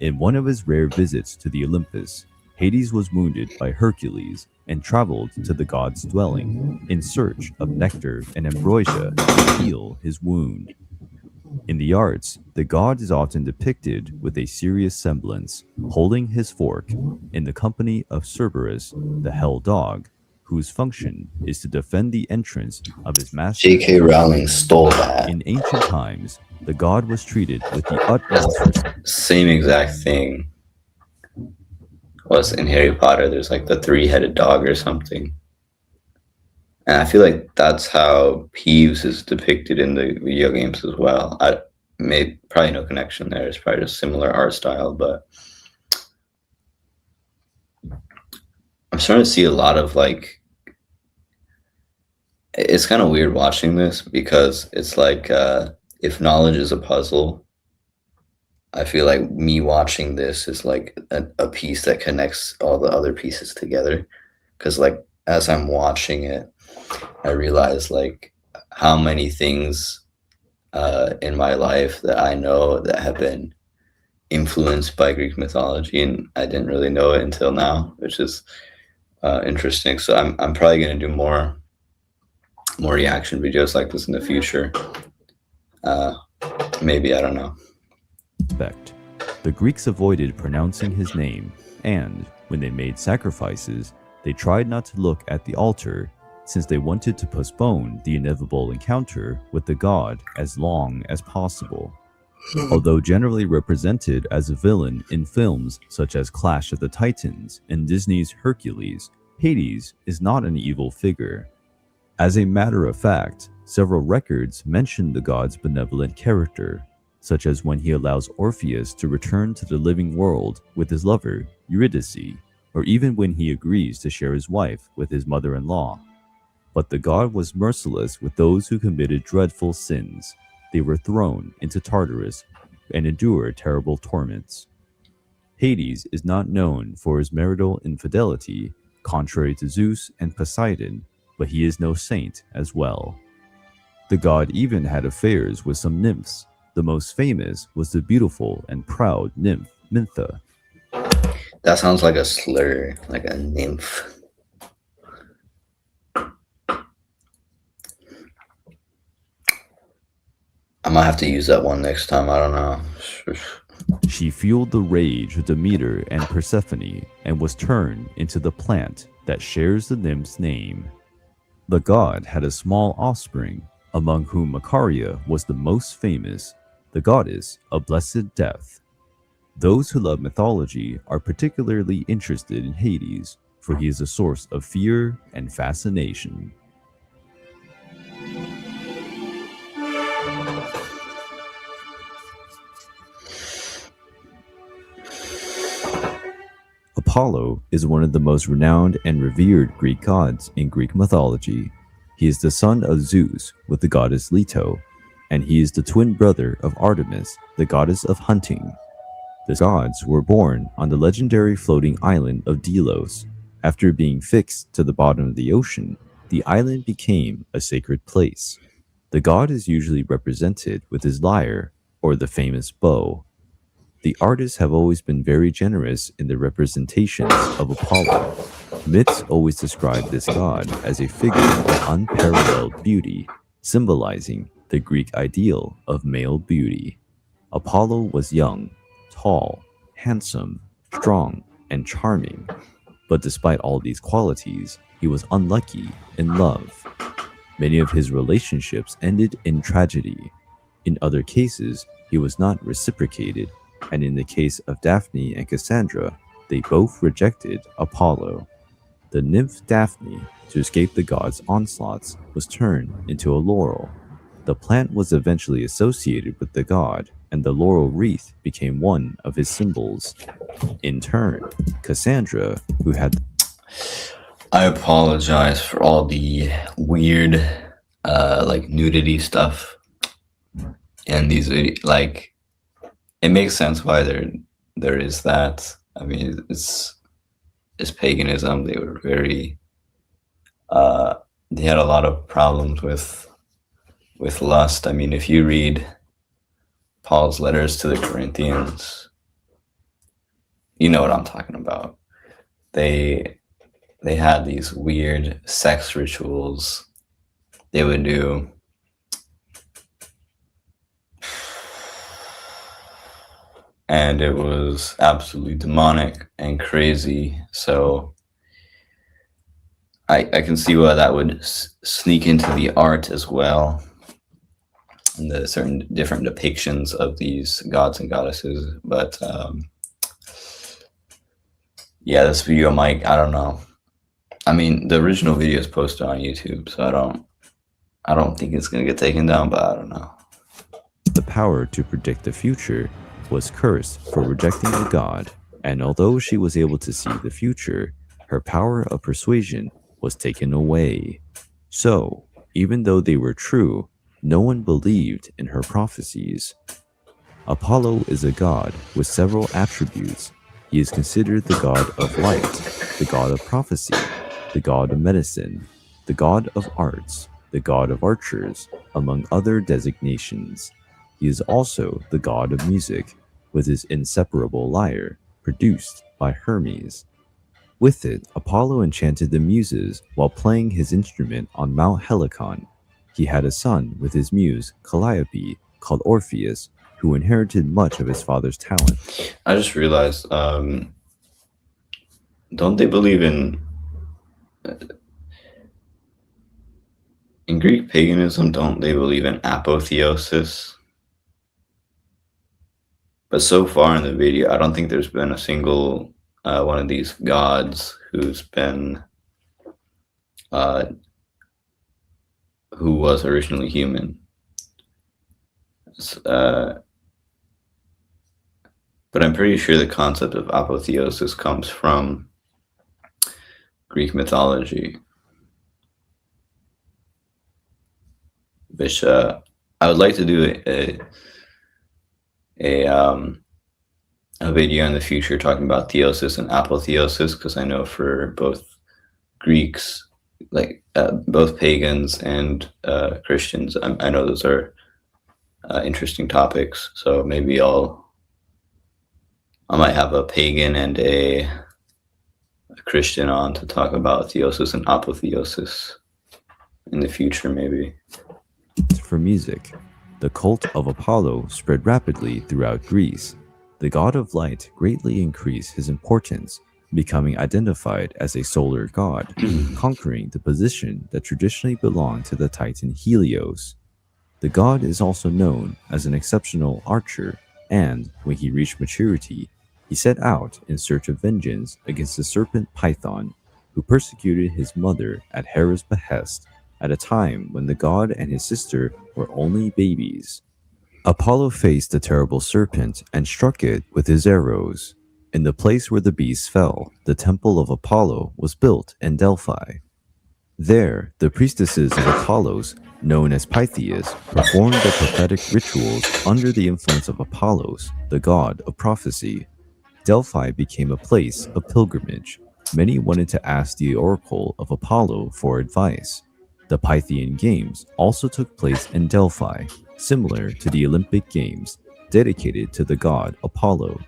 Speaker 1: In one of his rare visits to the Olympus, Hades was wounded by Hercules and traveled to the god's dwelling in search of nectar and ambrosia to heal his wound. In the arts, the god is often depicted with a serious semblance, holding his fork, in the company of Cerberus, the hell dog, whose function is to defend the entrance of his master.
Speaker 2: J.K. Rowling stole that.
Speaker 1: In ancient times, the god was treated with the utmost respect.
Speaker 2: Same exact thing was in Harry Potter. There's like the three-headed dog or something. And I feel like that's how Peeves is depicted in the video games as well. I made probably no connection there. It's probably just similar art style, but I'm starting to see a lot of like, it's kind of weird watching this because it's like, if knowledge is a puzzle, I feel like me watching this is like a piece that connects all the other pieces together. Because like, as I'm watching it, I realize like how many things in my life that I know that have been influenced by Greek mythology, and I didn't really know it until now, which is interesting. So I'm probably going to do more reaction videos like this in the future. Maybe, I don't know.
Speaker 1: The Greeks avoided pronouncing his name, and when they made sacrifices, they tried not to look at the altar, since they wanted to postpone the inevitable encounter with the god as long as possible. Although generally represented as a villain in films such as Clash of the Titans and Disney's Hercules, Hades is not an evil figure. As a matter of fact, several records mention the god's benevolent character, such as when he allows Orpheus to return to the living world with his lover, Eurydice, or even when he agrees to share his wife with his mother-in-law. But the god was merciless with those who committed dreadful sins. They were thrown into Tartarus and endured terrible torments. Hades is not known for his marital infidelity, contrary to Zeus and Poseidon, but he is no saint as well. The god even had affairs with some nymphs. The most famous was the beautiful and proud nymph Mintha.
Speaker 2: That sounds like a slur, like a nymph. I might have to use that one next time, I don't know.
Speaker 1: She fueled the rage of Demeter and Persephone and was turned into the plant that shares the nymph's name. The god had a small offspring, among whom Macaria was the most famous, the goddess of blessed death. Those who love mythology are particularly interested in Hades, for he is a source of fear and fascination. Apollo is one of the most renowned and revered Greek gods in Greek mythology. He is the son of Zeus with the goddess Leto, and he is the twin brother of Artemis, the goddess of hunting. The gods were born on the legendary floating island of Delos. After being fixed to the bottom of the ocean, the island became a sacred place. The god is usually represented with his lyre, or the famous bow. The artists have always been very generous in their representations of Apollo. Myths always describe this god as a figure of unparalleled beauty, symbolizing the Greek ideal of male beauty. Apollo was young, tall, handsome, strong, and charming. But despite all these qualities, he was unlucky in love. Many of his relationships ended in tragedy. In other cases, he was not reciprocated, and in the case of Daphne and Cassandra, they both rejected Apollo. The nymph Daphne, to escape the god's onslaughts, was turned into a laurel. The plant was eventually associated with the god, and the laurel wreath became one of his symbols. In turn, Cassandra, who had...
Speaker 2: I apologize for all the weird, like nudity stuff in these videos. Like, it makes sense why there is that. I mean, it's paganism. They were very, they had a lot of problems with lust. I mean, if you read Paul's letters to the Corinthians, you know what I'm talking about. They had these weird sex rituals they would do. And it was absolutely demonic and crazy. So I can see why that would sneak into the art as well. And the certain different depictions of these gods and goddesses. But yeah, this video might, I don't know. I mean, the original video is posted on YouTube, so I don't think it's gonna get taken down, but I don't know.
Speaker 1: The power to predict the future was cursed for rejecting the god, and although she was able to see the future, her power of persuasion was taken away. So, even though they were true, no one believed in her prophecies. Apollo is a god with several attributes. He is considered the god of light, the god of prophecy, the god of medicine, the god of arts, the god of archers, among other designations. He is also the god of music, with his inseparable lyre, produced by Hermes. With it, Apollo enchanted the muses while playing his instrument on Mount Helicon. He had a son with his muse, Calliope, called Orpheus, who inherited much of his father's talent.
Speaker 2: I just realized, don't they believe in Greek paganism, don't they believe in apotheosis? But so far in the video, I don't think there's been a single one of these gods who's been who was originally human. But I'm pretty sure the concept of apotheosis comes from Greek mythology, which I would like to do a video in the future talking about theosis and apotheosis, because I know for both Greeks, like both pagans and Christians, I know those are interesting topics. So maybe I might have a pagan and a Christian on to talk about theosis and apotheosis in the future, maybe.
Speaker 1: For music, the cult of Apollo spread rapidly throughout Greece. The god of light greatly increased his importance, becoming identified as a solar god, conquering the position that traditionally belonged to the titan Helios. The god is also known as an exceptional archer, and when he reached maturity, he set out in search of vengeance against the serpent Python, who persecuted his mother at Hera's behest at a time when the god and his sister were only babies. Apollo faced the terrible serpent and struck it with his arrows. In the place where the beast fell, the temple of Apollo was built in Delphi. There, the priestesses of Apollos, known as Pythias, performed the prophetic rituals under the influence of Apollos, the god of prophecy. Delphi became a place of pilgrimage. Many wanted to ask the oracle of Apollo for advice. The Pythian Games also took place in Delphi, similar to the Olympic Games, dedicated to the god Apollo.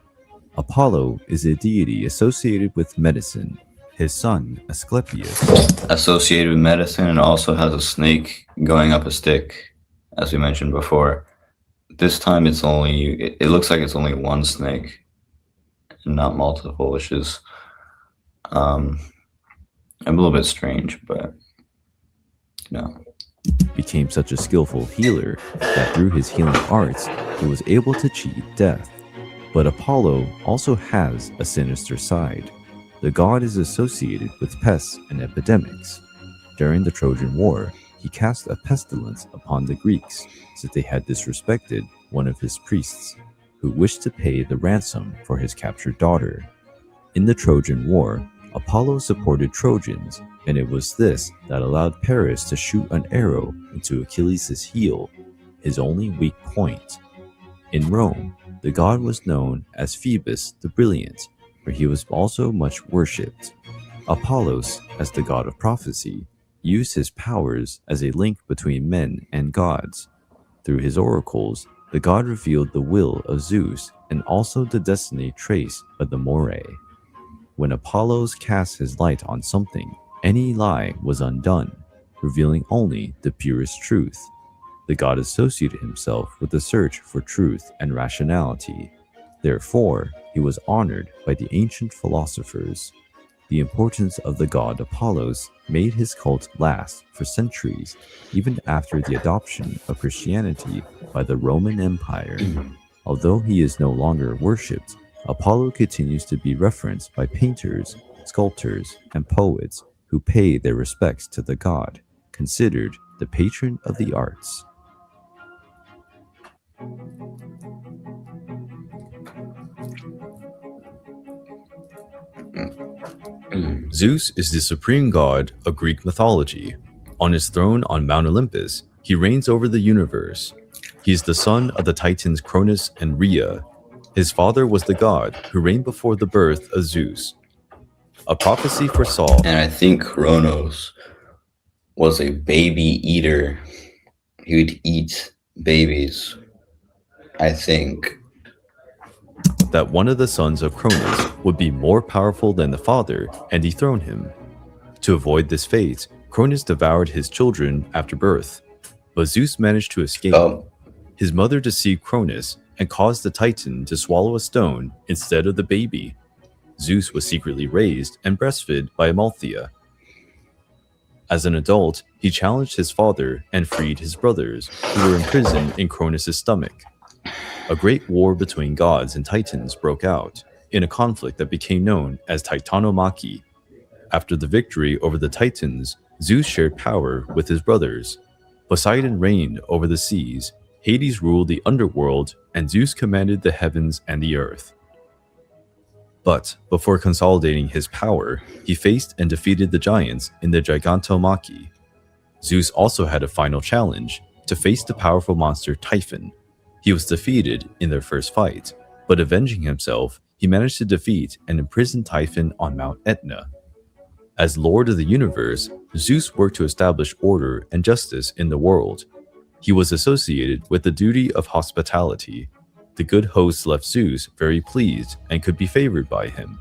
Speaker 1: Apollo is a deity associated with medicine. His son, Asclepius,
Speaker 2: Associated with medicine, and also has a snake going up a stick, as we mentioned before. This time it looks like it's only one snake and not multiple, which is a little bit strange, but
Speaker 1: became such a skillful healer that through his healing arts, he was able to cheat death. But Apollo also has a sinister side. The god is associated with pests and epidemics. During the Trojan War, he cast a pestilence upon the Greeks since they had disrespected one of his priests, who wished to pay the ransom for his captured daughter. In the Trojan War, Apollo supported Trojans, and it was this that allowed Paris to shoot an arrow into Achilles' heel, his only weak point. In Rome, the god was known as Phoebus the Brilliant, where he was also much worshipped. Apollos, as the god of prophecy, used his powers as a link between men and gods. Through his oracles, the god revealed the will of Zeus and also the destiny traced by the Moirae. When Apollos cast his light on something, any lie was undone, revealing only the purest truth. The god associated himself with the search for truth and rationality. Therefore, he was honored by the ancient philosophers. The importance of the god Apollos made his cult last for centuries, even after the adoption of Christianity by the Roman Empire. Although he is no longer worshipped, Apollo continues to be referenced by painters, sculptors, and poets who pay their respects to the god, considered the patron of the arts. Zeus is the supreme god of Greek mythology. On his throne on Mount Olympus, he reigns over the universe. He is the son of the Titans Cronus and Rhea. His father was the god who reigned before the birth of Zeus. A prophecy foresaw.
Speaker 2: And I think Kronos was a baby eater. He would eat babies, I think.
Speaker 1: That one of the sons of Cronus would be more powerful than the father and dethrone him. To avoid this fate, Cronus devoured his children after birth, but Zeus managed to escape. His mother deceived Cronus and caused the Titan to swallow a stone instead of the baby. Zeus was secretly raised and breastfed by Amalthea. As an adult, he challenged his father and freed his brothers, who were imprisoned in Cronus' stomach. A great war between gods and titans broke out in a conflict that became known as Titanomachy. After the victory over the Titans, Zeus shared power with his brothers. Poseidon reigned over the seas, Hades ruled the underworld, and Zeus commanded the heavens and the earth. But before consolidating his power, he faced and defeated the giants in the Gigantomachy. Zeus also had a final challenge, to face the powerful monster Typhon. He was defeated in their first fight, but avenging himself, he managed to defeat and imprison Typhon on Mount Etna. As Lord of the universe, Zeus worked to establish order and justice in the world. He was associated with the duty of hospitality. The good hosts left Zeus very pleased and could be favored by him.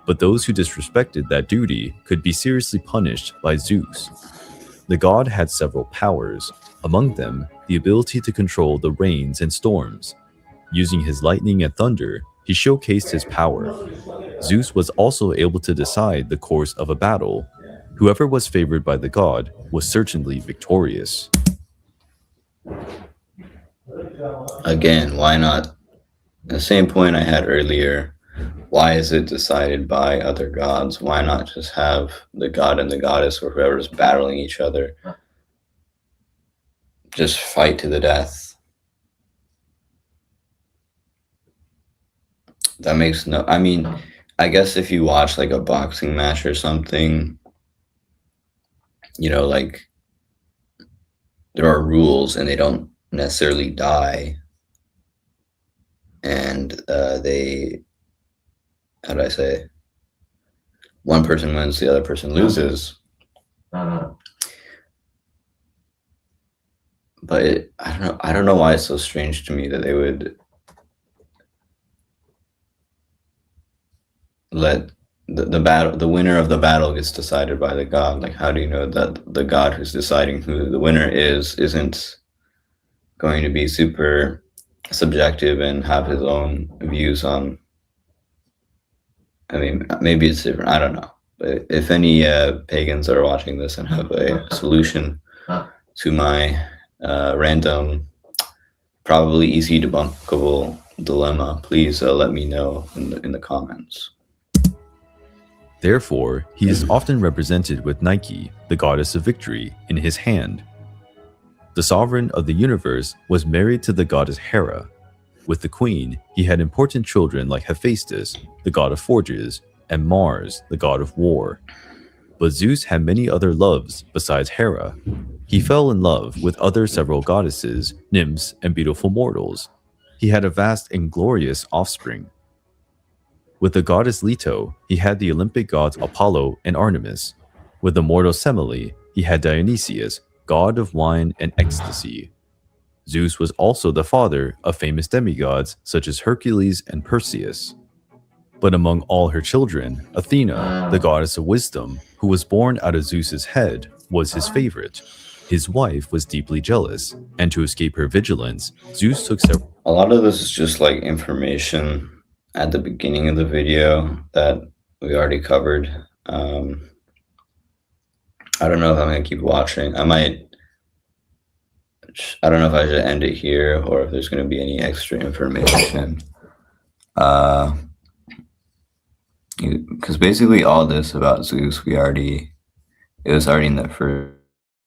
Speaker 1: But those who disrespected that duty could be seriously punished by Zeus. The god had several powers, among them the ability to control the rains and storms. Using his lightning and thunder, he showcased his power. Zeus was also able to decide the course of a battle. Whoever was favored by the god was certainly victorious.
Speaker 2: Again, why not? The same point I had earlier. Why is it decided by other gods? Why not just have the god and the goddess or whoever's battling each other just fight to the death? That makes no... I mean, I guess if you watch like a boxing match or something, you know, like there are rules and they don't necessarily die. And they, how do I say, one person wins, the other person loses. But I don't know why it's so strange to me that they would let the winner of the battle gets decided by the god. Like, how do you know that the god who's deciding who the winner isn't going to be super subjective and have his own views on... I mean, maybe it's different, I don't know. But if any pagans are watching this and have a solution to my random, probably easy debunkable dilemma, please let me know in the comments.
Speaker 1: Therefore, he is often represented with Nike, the goddess of victory, in his hand. The sovereign of the universe was married to the goddess Hera. With the queen, he had important children like Hephaestus, the god of forges, and Mars, the god of war. But Zeus had many other loves besides Hera. He fell in love with other several goddesses, nymphs, and beautiful mortals. He had a vast and glorious offspring. With the goddess Leto, he had the Olympic gods Apollo and Artemis. With the mortal Semele, he had Dionysus, god of wine and ecstasy. Zeus was also the father of famous demigods such as Hercules and Perseus. But among all her children, Athena, the goddess of wisdom, who was born out of Zeus's head, was his favorite. His wife was deeply jealous, and to escape her vigilance, Zeus took several...
Speaker 2: A lot of this is just like information at the beginning of the video that we already covered. I don't know if I'm going to keep watching. I don't know if I should end it here or if there's going to be any extra information. Because basically all this about Zeus, it was already in the first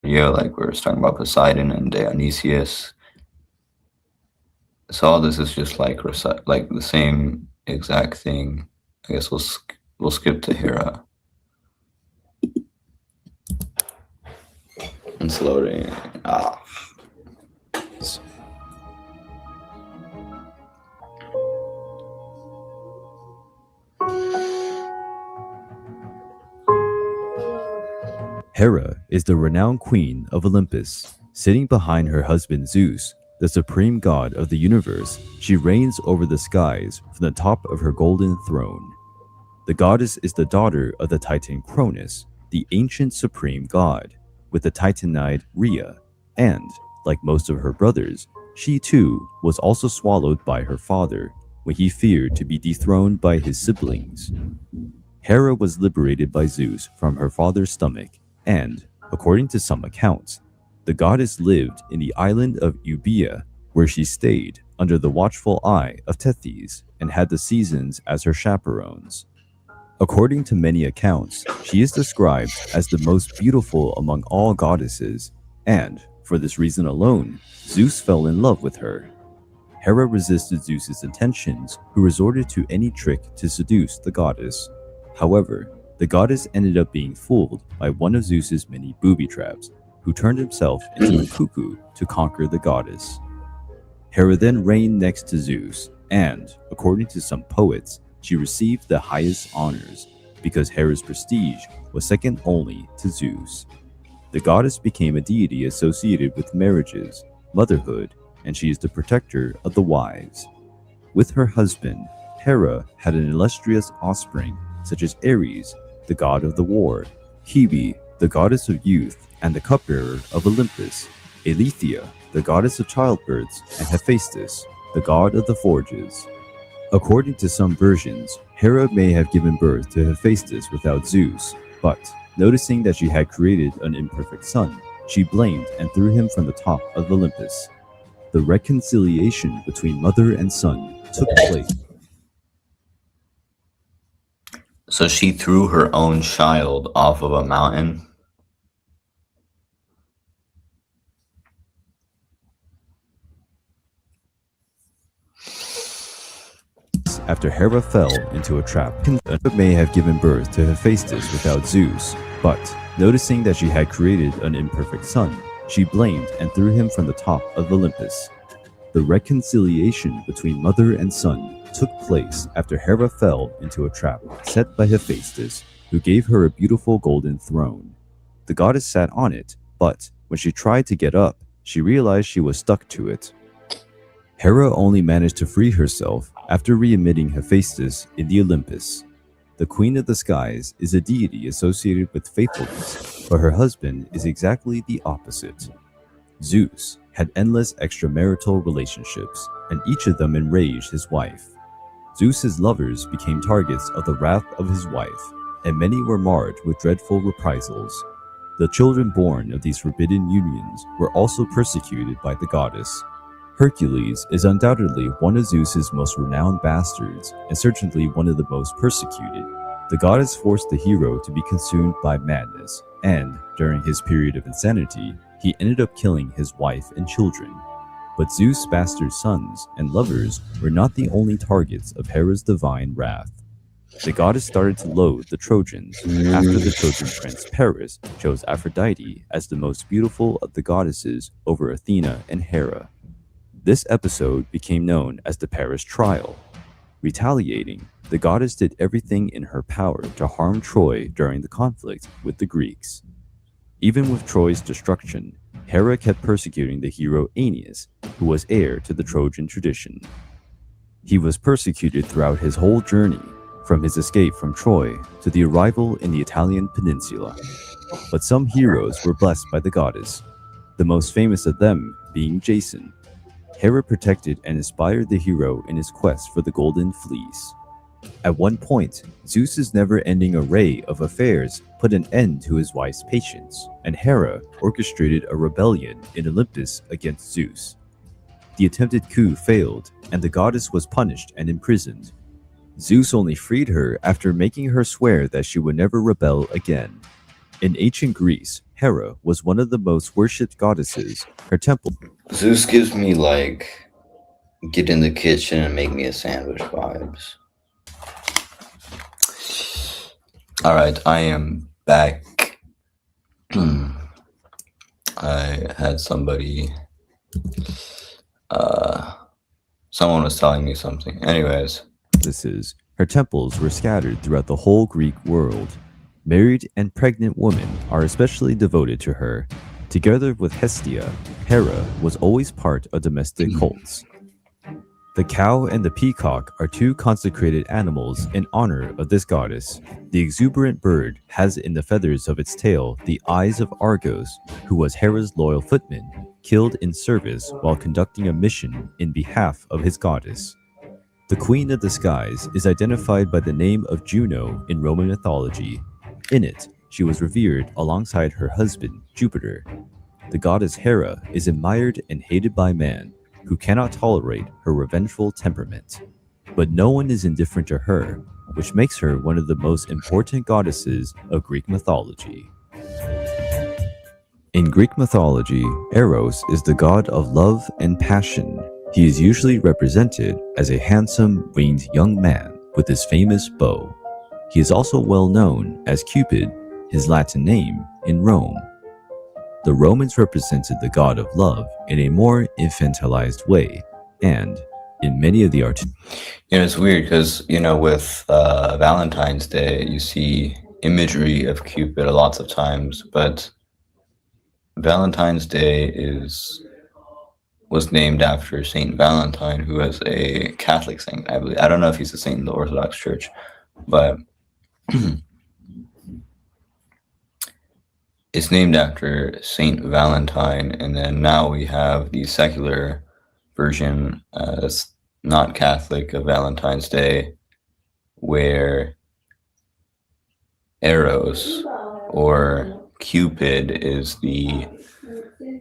Speaker 2: video, like we were talking about Poseidon and Dionysus. So all this is just like the same exact thing. I guess we'll skip to Hera. It's loading.
Speaker 1: Hera is the renowned queen of Olympus. Sitting behind her husband Zeus, the supreme god of the universe, she reigns over the skies from the top of her golden throne. The goddess is the daughter of the titan Cronus, the ancient supreme god, with the titanide Rhea, and, like most of her brothers, she too was also swallowed by her father when he feared to be dethroned by his siblings. Hera was liberated by Zeus from her father's stomach, and, according to some accounts, the goddess lived in the island of Euboea, where she stayed under the watchful eye of Tethys and had the seasons as her chaperones. According to many accounts, she is described as the most beautiful among all goddesses, and, for this reason alone, Zeus fell in love with her. Hera resisted Zeus's intentions, who resorted to any trick to seduce the goddess. However, the goddess ended up being fooled by one of Zeus's many booby traps, who turned himself into a cuckoo to conquer the goddess. Hera then reigned next to Zeus, and, according to some poets, she received the highest honors because Hera's prestige was second only to Zeus. The goddess became a deity associated with marriages, motherhood, and she is the protector of the wives. With her husband, Hera had an illustrious offspring such as Ares, the god of the war, Hebe, the goddess of youth and the cupbearer of Olympus, Aletheia, the goddess of childbirths, and Hephaestus, the god of the forges. According to some versions, Hera may have given birth to Hephaestus without Zeus, but, noticing that she had created an imperfect son, she blamed and threw him from the top of Olympus. The reconciliation between mother and son took place.
Speaker 2: So she threw her own child off of a mountain?
Speaker 1: After Hera fell into a trap, Hera may have given birth to Hephaestus without Zeus, but, noticing that she had created an imperfect son, she blamed and threw him from the top of Olympus. The reconciliation between mother and son took place after Hera fell into a trap set by Hephaestus, who gave her a beautiful golden throne. The goddess sat on it, but when she tried to get up, she realized she was stuck to it. Hera only managed to free herself after readmitting Hephaestus in the Olympus. The Queen of the Skies is a deity associated with faithfulness, but her husband is exactly the opposite. Zeus had endless extramarital relationships, and each of them enraged his wife. Zeus's lovers became targets of the wrath of his wife, and many were marred with dreadful reprisals. The children born of these forbidden unions were also persecuted by the goddess. Hercules is undoubtedly one of Zeus's most renowned bastards, and certainly one of the most persecuted. The goddess forced the hero to be consumed by madness, and, during his period of insanity, he ended up killing his wife and children. But Zeus' bastard sons and lovers were not the only targets of Hera's divine wrath. The goddess started to loathe the Trojans after the Trojan prince Paris chose Aphrodite as the most beautiful of the goddesses over Athena and Hera. This episode became known as the Paris Trial. Retaliating, the goddess did everything in her power to harm Troy during the conflict with the Greeks. Even with Troy's destruction, Hera kept persecuting the hero Aeneas, who was heir to the Trojan tradition. He was persecuted throughout his whole journey, from his escape from Troy to the arrival in the Italian peninsula. But some heroes were blessed by the goddess, the most famous of them being Jason. Hera protected and inspired the hero in his quest for the Golden Fleece. At one point, Zeus's never-ending array of affairs put an end to his wife's patience, and Hera orchestrated a rebellion in Olympus against Zeus. The attempted coup failed, and the goddess was punished and imprisoned. Zeus only freed her after making her swear that she would never rebel again. In ancient Greece, Hera was one of the most worshipped goddesses. Her temple...
Speaker 2: Zeus gives me like, get in the kitchen and make me a sandwich vibes. Alright, I am back. I had somebody, someone was telling me something. Anyways.
Speaker 1: Her temples were scattered throughout the whole Greek world. Married and pregnant women are especially devoted to her. Together with Hestia, Hera was always part of domestic cults. The cow and the peacock are two consecrated animals in honor of this goddess. The exuberant bird has in the feathers of its tail the eyes of Argos, who was Hera's loyal footman, killed in service while conducting a mission in behalf of his goddess. The Queen of the Skies is identified by the name of Juno in Roman mythology. In it, she was revered alongside her husband, Jupiter. The goddess Hera is admired and hated by man, who cannot tolerate her revengeful temperament. But no one is indifferent to her, which makes her one of the most important goddesses of Greek mythology. In Greek mythology, Eros is the god of love and passion. He is usually represented as a handsome, winged young man with his famous bow. He is also well known as Cupid, his Latin name, in Rome. The Romans represented the god of love in a more infantilized way, and in many of the
Speaker 2: it's weird because, with Valentine's Day, you see imagery of Cupid lots of times, but Valentine's Day was named after Saint Valentine, who was a Catholic saint, I believe. I don't know if he's a saint in the Orthodox Church, but it's named after Saint Valentine. And then now we have the secular version, that's not Catholic, of Valentine's Day, where Eros, or Cupid, is the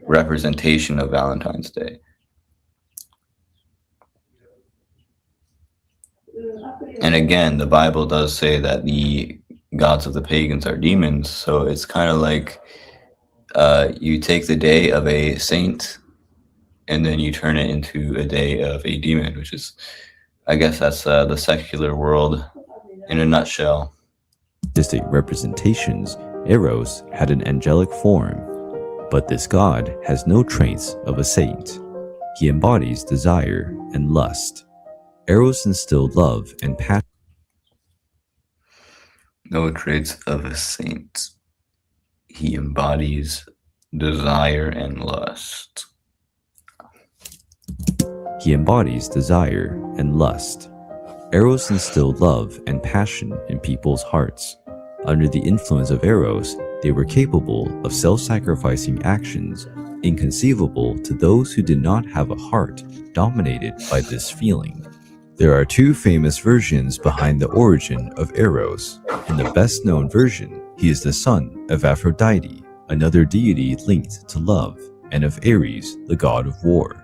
Speaker 2: representation of Valentine's Day. And again, the Bible does say that the gods of the pagans are demons, so it's kind of like you take the day of a saint and then you turn it into a day of a demon, which is, I guess that's the secular world in a nutshell.
Speaker 1: Distinct representations, Eros had an angelic form, but this god has no traits of a saint. He embodies desire and lust. Eros instilled love and passion.
Speaker 2: No traits of a saint. He embodies desire and lust.
Speaker 1: He embodies desire and lust. Eros instilled love and passion in people's hearts. Under the influence of Eros, they were capable of self-sacrificing actions inconceivable to those who did not have a heart dominated by this feeling. There are two famous versions behind the origin of Eros. In the best-known version, he is the son of Aphrodite, another deity linked to love, and of Ares, the god of war.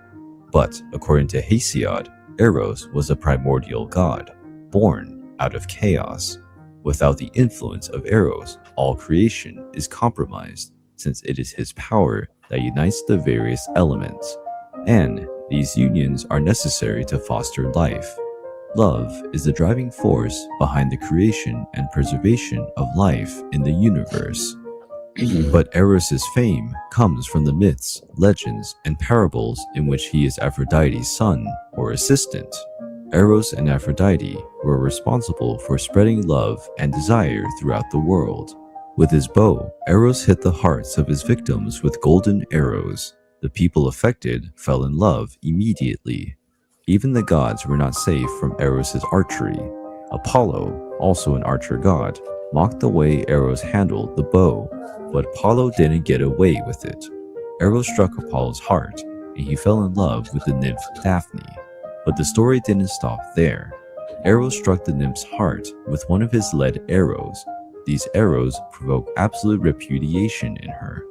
Speaker 1: But according to Hesiod, Eros was a primordial god, born out of chaos. Without the influence of Eros, all creation is compromised, since it is his power that unites the various elements, and these unions are necessary to foster life. Love is the driving force behind the creation and preservation of life in the universe. But Eros' fame comes from the myths, legends, and parables in which he is Aphrodite's son or assistant. Eros and Aphrodite were responsible for spreading love and desire throughout the world. With his bow, Eros hit the hearts of his victims with golden arrows. The people affected fell in love immediately. Even the gods were not safe from Eros' archery. Apollo, also an archer god, mocked the way Eros handled the bow, but Apollo didn't get away with it. Eros struck Apollo's heart, and he fell in love with the nymph Daphne. But the story didn't stop there. Eros struck the nymph's heart with one of his lead arrows. These arrows provoke absolute repudiation in her.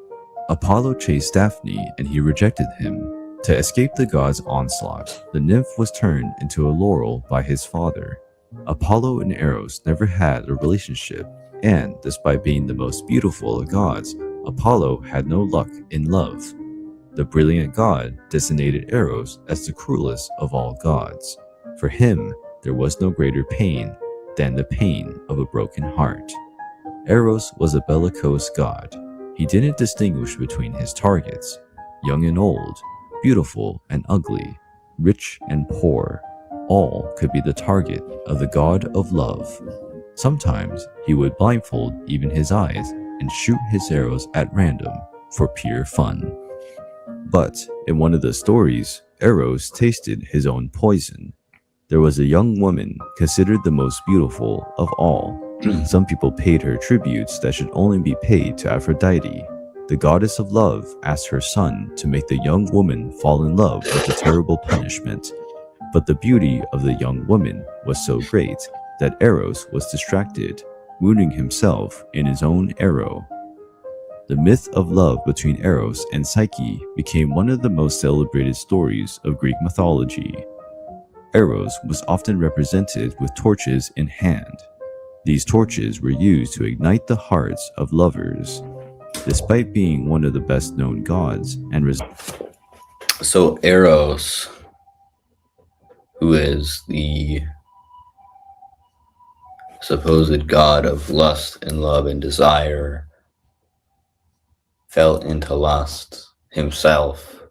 Speaker 1: Apollo chased Daphne, and he rejected him. To escape the god's onslaught, the nymph was turned into a laurel by his father. Apollo and Eros never had a relationship, and despite being the most beautiful of gods, Apollo had no luck in love. The brilliant god designated Eros as the cruelest of all gods. For him, there was no greater pain than the pain of a broken heart. Eros was a bellicose god. He didn't distinguish between his targets, young and old, beautiful and ugly, rich and poor. All could be the target of the god of love. Sometimes he would blindfold even his eyes and shoot his arrows at random for pure fun. But in one of the stories, Eros tasted his own poison. There was a young woman considered the most beautiful of all. Some people paid her tributes that should only be paid to Aphrodite. The goddess of love asked her son to make the young woman fall in love with a terrible punishment. But the beauty of the young woman was so great that Eros was distracted, wounding himself in his own arrow. The myth of love between Eros and Psyche became one of the most celebrated stories of Greek mythology. Eros was often represented with torches in hand. These torches were used to ignite the hearts of lovers. Despite being one of the best known gods and
Speaker 2: So Eros, who is the supposed god of lust and love and desire, fell into lust himself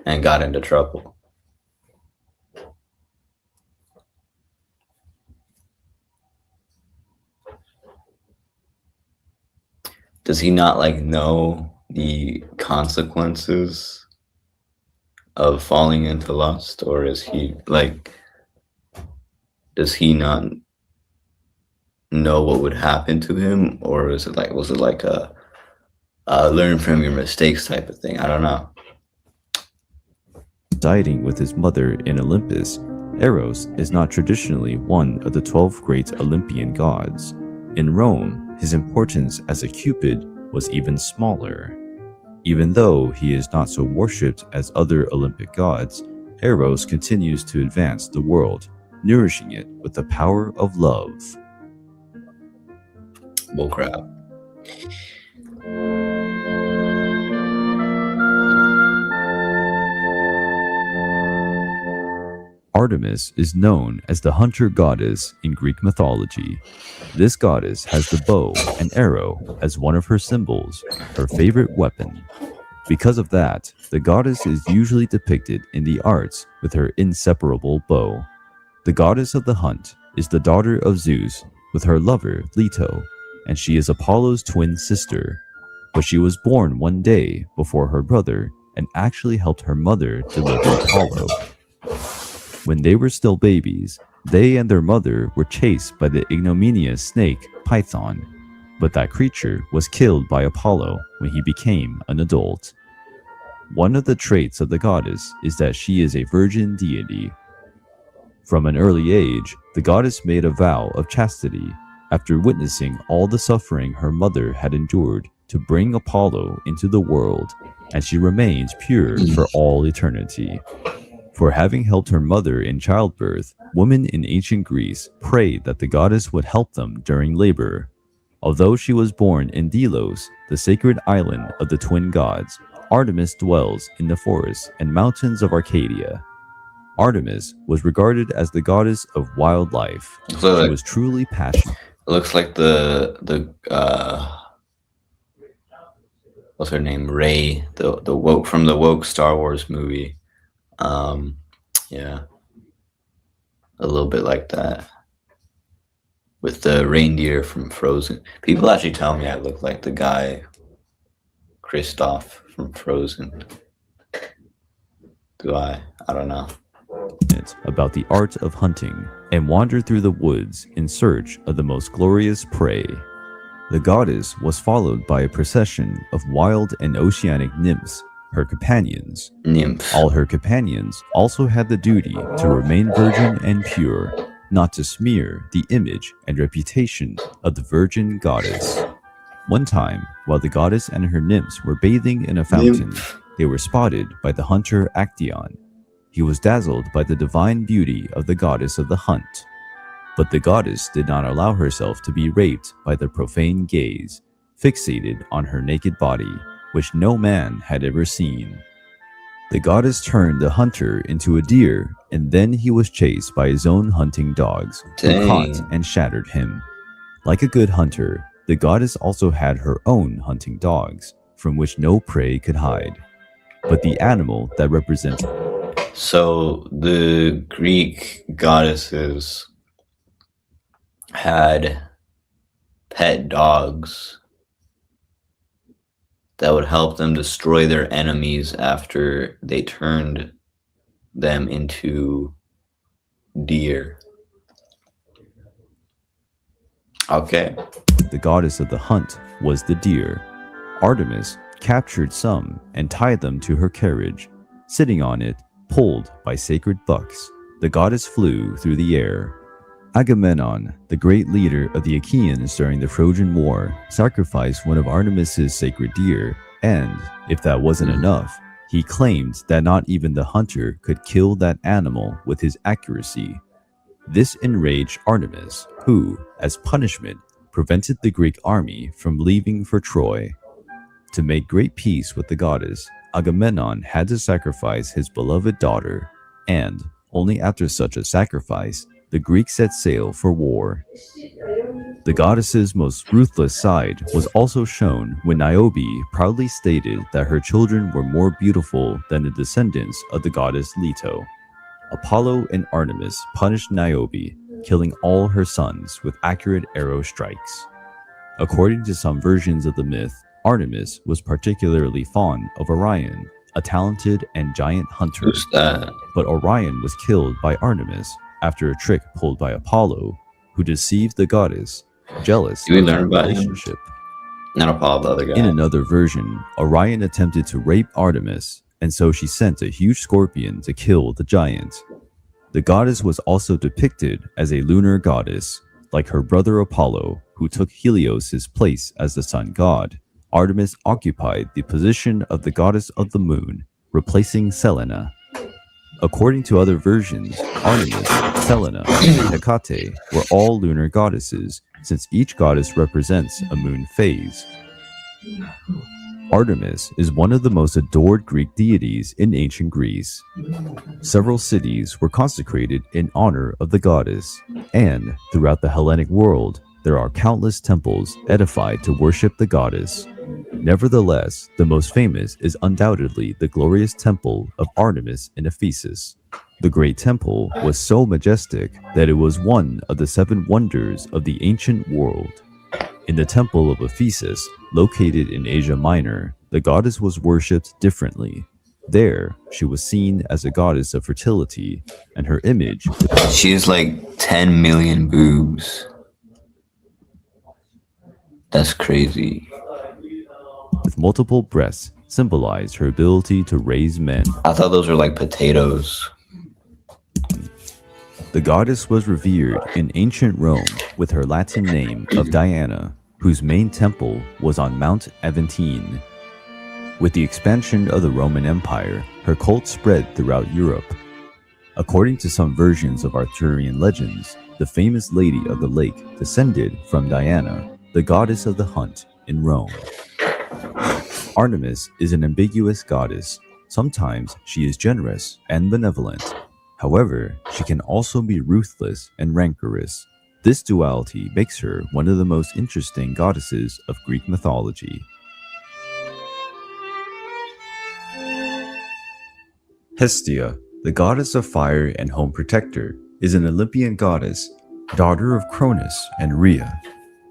Speaker 2: and got into trouble. Does he not know the consequences of falling into lust, or is he does he not know what would happen to him, or was it like a learn from your mistakes type of thing? I don't know.
Speaker 1: residing with his mother in Olympus, Eros is not traditionally one of the 12 great Olympian gods. In Rome, his importance as a Cupid was even smaller. Even though he is not so worshipped as other Olympic gods, Eros continues to advance the world, nourishing it with the power of love.
Speaker 2: Bullcrap.
Speaker 1: Artemis is known as the hunter goddess in Greek mythology. This goddess has the bow and arrow as one of her symbols, her favorite weapon. Because of that, the goddess is usually depicted in the arts with her inseparable bow. The goddess of the hunt is the daughter of Zeus with her lover Leto, and she is Apollo's twin sister. But she was born one day before her brother and actually helped her mother deliver Apollo. When they were still babies, they and their mother were chased by the ignominious snake Python, but that creature was killed by Apollo when he became an adult. One of the traits of the goddess is that she is a virgin deity. From an early age, the goddess made a vow of chastity after witnessing all the suffering her mother had endured to bring Apollo into the world, and she remains pure for all eternity. For having helped her mother in childbirth, women in ancient Greece prayed that the goddess would help them during labor. Although she was born in Delos, the sacred island of the twin gods, Artemis dwells in the forests and mountains of Arcadia. Artemis was regarded as the goddess of wildlife.
Speaker 2: So
Speaker 1: She was truly passionate.
Speaker 2: it looks like what's her name? Rey, the woke from the woke Star Wars movie. Yeah, a little bit like that with the reindeer from Frozen. People actually tell me I look like the guy Kristoff from Frozen. Do I? I don't know.
Speaker 1: About the art of hunting and wandered through the woods in search of the most glorious prey. The goddess was followed by a procession of wild and oceanic nymphs, her companions.
Speaker 2: Nymph.
Speaker 1: All her companions also had the duty to remain virgin and pure, not to smear the image and reputation of the virgin goddess. One time, while the goddess and her nymphs were bathing in a fountain, they were spotted by the hunter Actaeon. He was dazzled by the divine beauty of the goddess of the hunt. But the goddess did not allow herself to be raped by the profane gaze, fixated on her naked body, which no man had ever seen. The goddess turned the hunter into a deer, and then he was chased by his own hunting dogs, who
Speaker 2: Dang.
Speaker 1: caught and shattered him. Like a good hunter, the goddess also had her own hunting dogs, from which no prey could hide. But the animal that represented
Speaker 2: So the Greek goddesses had pet dogs that would help them destroy their enemies after they turned them into deer. Okay.
Speaker 1: the goddess of the hunt was the deer. Artemis captured some and tied them to her carriage. Sitting on it, pulled by sacred bucks, the goddess flew through the air. Agamemnon, the great leader of the Achaeans during the Trojan War, sacrificed one of Artemis's sacred deer, and, if that wasn't enough, he claimed that not even the hunter could kill that animal with his accuracy. This enraged Artemis, who, as punishment, prevented the Greek army from leaving for Troy. To make great peace with the goddess, Agamemnon had to sacrifice his beloved daughter, and, only after such a sacrifice, the Greeks set sail for war. The goddess's most ruthless side was also shown when Niobe proudly stated that her children were more beautiful than the descendants of the goddess Leto. Apollo and Artemis punished Niobe, killing all her sons with accurate arrow strikes. According to some versions of the myth, Artemis was particularly fond of Orion, a talented and giant hunter.
Speaker 2: Who's that?
Speaker 1: But Orion was killed by Artemis after a trick pulled by Apollo, who deceived the goddess, jealous
Speaker 2: Did we
Speaker 1: of
Speaker 2: learn
Speaker 1: their
Speaker 2: about him?
Speaker 1: relationship.
Speaker 2: Not Apollo, the other guy.
Speaker 1: In another version, Orion attempted to rape Artemis, and so she sent a huge scorpion to kill the giant. The goddess was also depicted as a lunar goddess, like her brother Apollo, who took Helios' place as the sun god. Artemis occupied the position of the goddess of the moon, replacing Selene. According to other versions, Artemis, Selene, and Hecate were all lunar goddesses, since each goddess represents a moon phase. Artemis is one of the most adored Greek deities in ancient Greece. Several cities were consecrated in honor of the goddess, and throughout the Hellenic world, there are countless temples edified to worship the goddess. Nevertheless, the most famous is undoubtedly the glorious temple of Artemis in Ephesus. The great temple was so majestic that it was one of the 7 wonders of the ancient world. In the temple of Ephesus, located in Asia Minor, the goddess was worshipped differently. There, she was seen as a goddess of fertility, and her image
Speaker 2: She has like 10 million boobs. That's crazy.
Speaker 1: with multiple breasts symbolized her ability to raise men.
Speaker 2: I thought those were like potatoes.
Speaker 1: The goddess was revered in ancient Rome with her Latin name of Diana, whose main temple was on Mount Aventine. With the expansion of the Roman Empire, her cult spread throughout Europe. According to some versions of Arthurian legends, the famous Lady of the Lake descended from Diana, the goddess of the hunt in Rome. Artemis is an ambiguous goddess. Sometimes she is generous and benevolent. However, she can also be ruthless and rancorous. This duality makes her one of the most interesting goddesses of Greek mythology. Hestia, the goddess of fire and home protector, is an Olympian goddess, daughter of Cronus and Rhea.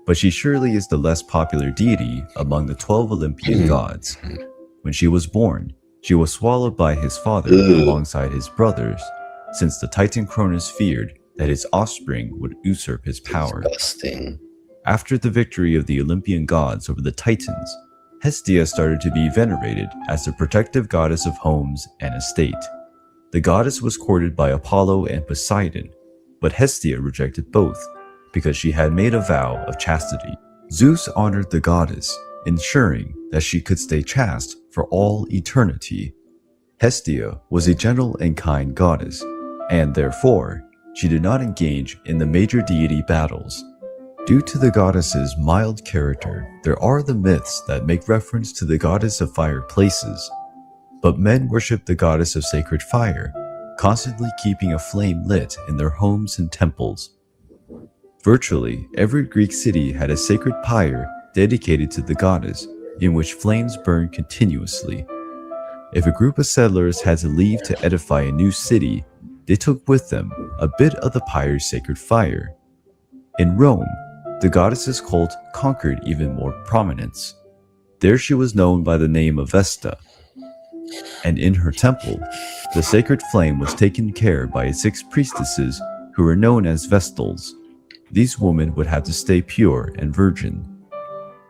Speaker 1: But she surely is the less popular deity among the 12 Olympian gods. When she was born, she was swallowed by his father alongside his brothers, since the Titan Cronus feared that his offspring would usurp his power.
Speaker 2: Disgusting.
Speaker 1: After the victory of the Olympian gods over the Titans, Hestia started to be venerated as the protective goddess of homes and estate. The goddess was courted by Apollo and Poseidon, but Hestia rejected both because she had made a vow of chastity. Zeus honored the goddess, ensuring that she could stay chaste for all eternity. Hestia was a gentle and kind goddess, and therefore, she did not engage in the major deity battles. Due to the goddess's mild character, there are the myths that make reference to the goddess of fireplaces. But men worship the goddess of sacred fire, constantly keeping a flame lit in their homes and temples. Virtually every Greek city had a sacred pyre dedicated to the goddess, in which flames burned continuously. If a group of settlers had to leave to edify a new city, they took with them a bit of the pyre's sacred fire. In Rome, the goddess's cult conquered even more prominence. There she was known by the name of Vesta, and in her temple, the sacred flame was taken care of by 6 priestesses who were known as Vestals. These women would have to stay pure and virgin.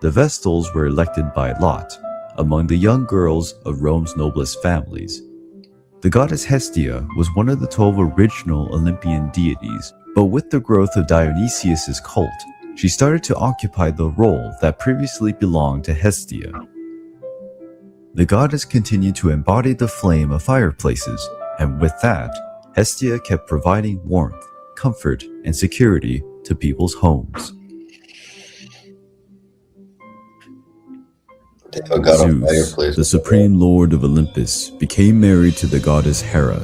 Speaker 1: The Vestals were elected by lot among the young girls of Rome's noblest families. The goddess Hestia was one of the 12 original Olympian deities But with the growth of Dionysius's cult, she started to occupy the role that previously belonged to Hestia. The goddess continued to embody the flame of fireplaces, and with that, Hestia kept providing warmth, comfort, and security to people's homes. Zeus, the supreme lord of Olympus, became married to the goddess Hera.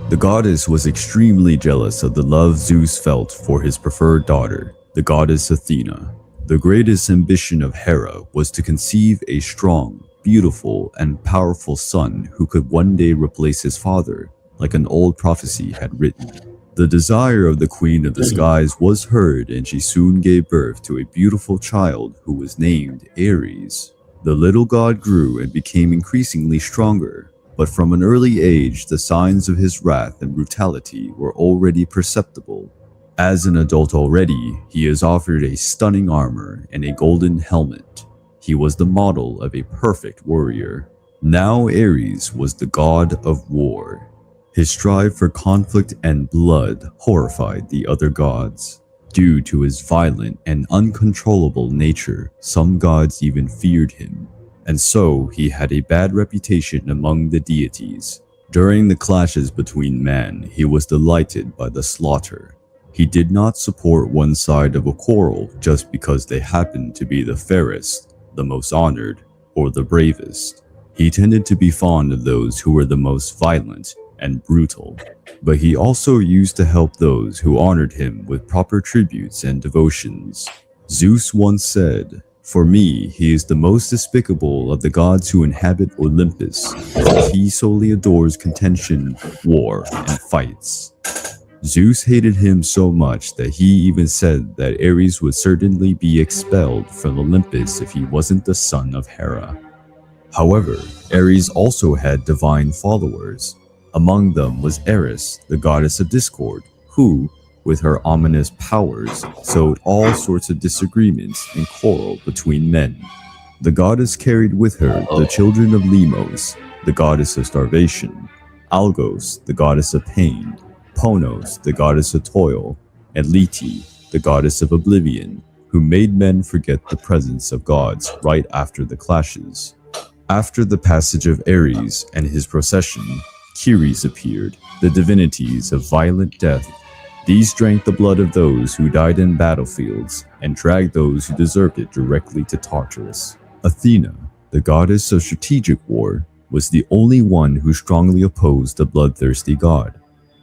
Speaker 1: The goddess was extremely jealous of the love Zeus felt for his preferred daughter, the goddess Athena. The greatest ambition of Hera was to conceive a strong, beautiful, and powerful son who could one day replace his father, like an old prophecy had written. The desire of the Queen of the Skies was heard, and she soon gave birth to a beautiful child who was named Ares. The little god grew and became increasingly stronger, but from an early age the signs of his wrath and brutality were already perceptible. As an adult already, he is offered a stunning armor and a golden helmet. He was the model of a perfect warrior. Now Ares was the god of war. His strive for conflict and blood horrified the other gods. Due to his violent and uncontrollable nature, some gods even feared him, and so he had a bad reputation among the deities. During the clashes between men, he was delighted by the slaughter. He did not support one side of a quarrel just because they happened to be the fairest, the most honored, or the bravest. He tended to be fond of those who were the most violent and brutal, but he also used to help those who honored him with proper tributes and devotions. Zeus once said, "For me, he is the most despicable of the gods who inhabit Olympus, for he solely adores contention, war, and fights." Zeus hated him so much that he even said that Ares would certainly be expelled from Olympus if he wasn't the son of Hera. However, Ares also had divine followers. Among them was Eros, the goddess of discord, who, with her ominous powers, sowed all sorts of disagreements and quarrel between men. The goddess carried with her the children of Lemos, the goddess of starvation, Algos, the goddess of pain, Ponos, the goddess of toil, and Leti, the goddess of oblivion, who made men forget the presence of gods right after the clashes. After the passage of Ares and his procession, Kyries appeared, the divinities of violent death. These drank the blood of those who died in battlefields and dragged those who deserved it directly to Tartarus. Athena, the goddess of strategic war, was the only one who strongly opposed the bloodthirsty god,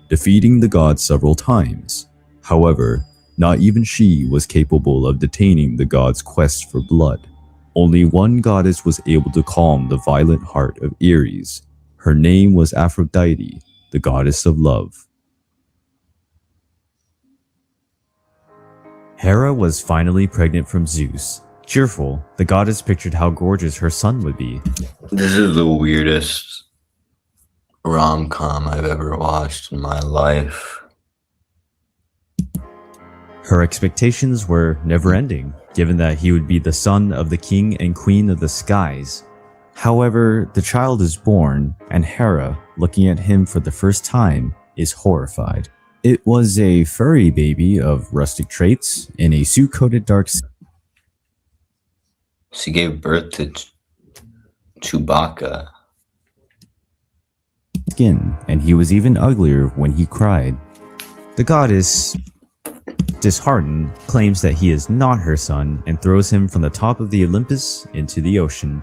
Speaker 1: defeating the god several times. However, not even she was capable of detaining the god's quest for blood. Only one goddess was able to calm the violent heart of Ares. Her name was Aphrodite, the goddess of love. Hera was finally pregnant from Zeus. Cheerful, the goddess pictured how gorgeous her son would be.
Speaker 2: This is the weirdest rom-com I've ever watched in my life.
Speaker 1: Her expectations were never-ending, given that he would be the son of the king and queen of the skies. However, the child is born, and Hera, looking at him for the first time, is horrified. It was a furry baby of rustic traits in a suit-coated dark
Speaker 2: She gave birth to Chewbacca.
Speaker 1: skin, and he was even uglier when he cried. The goddess, disheartened, claims that he is not her son and throws him from the top of the Olympus into the ocean.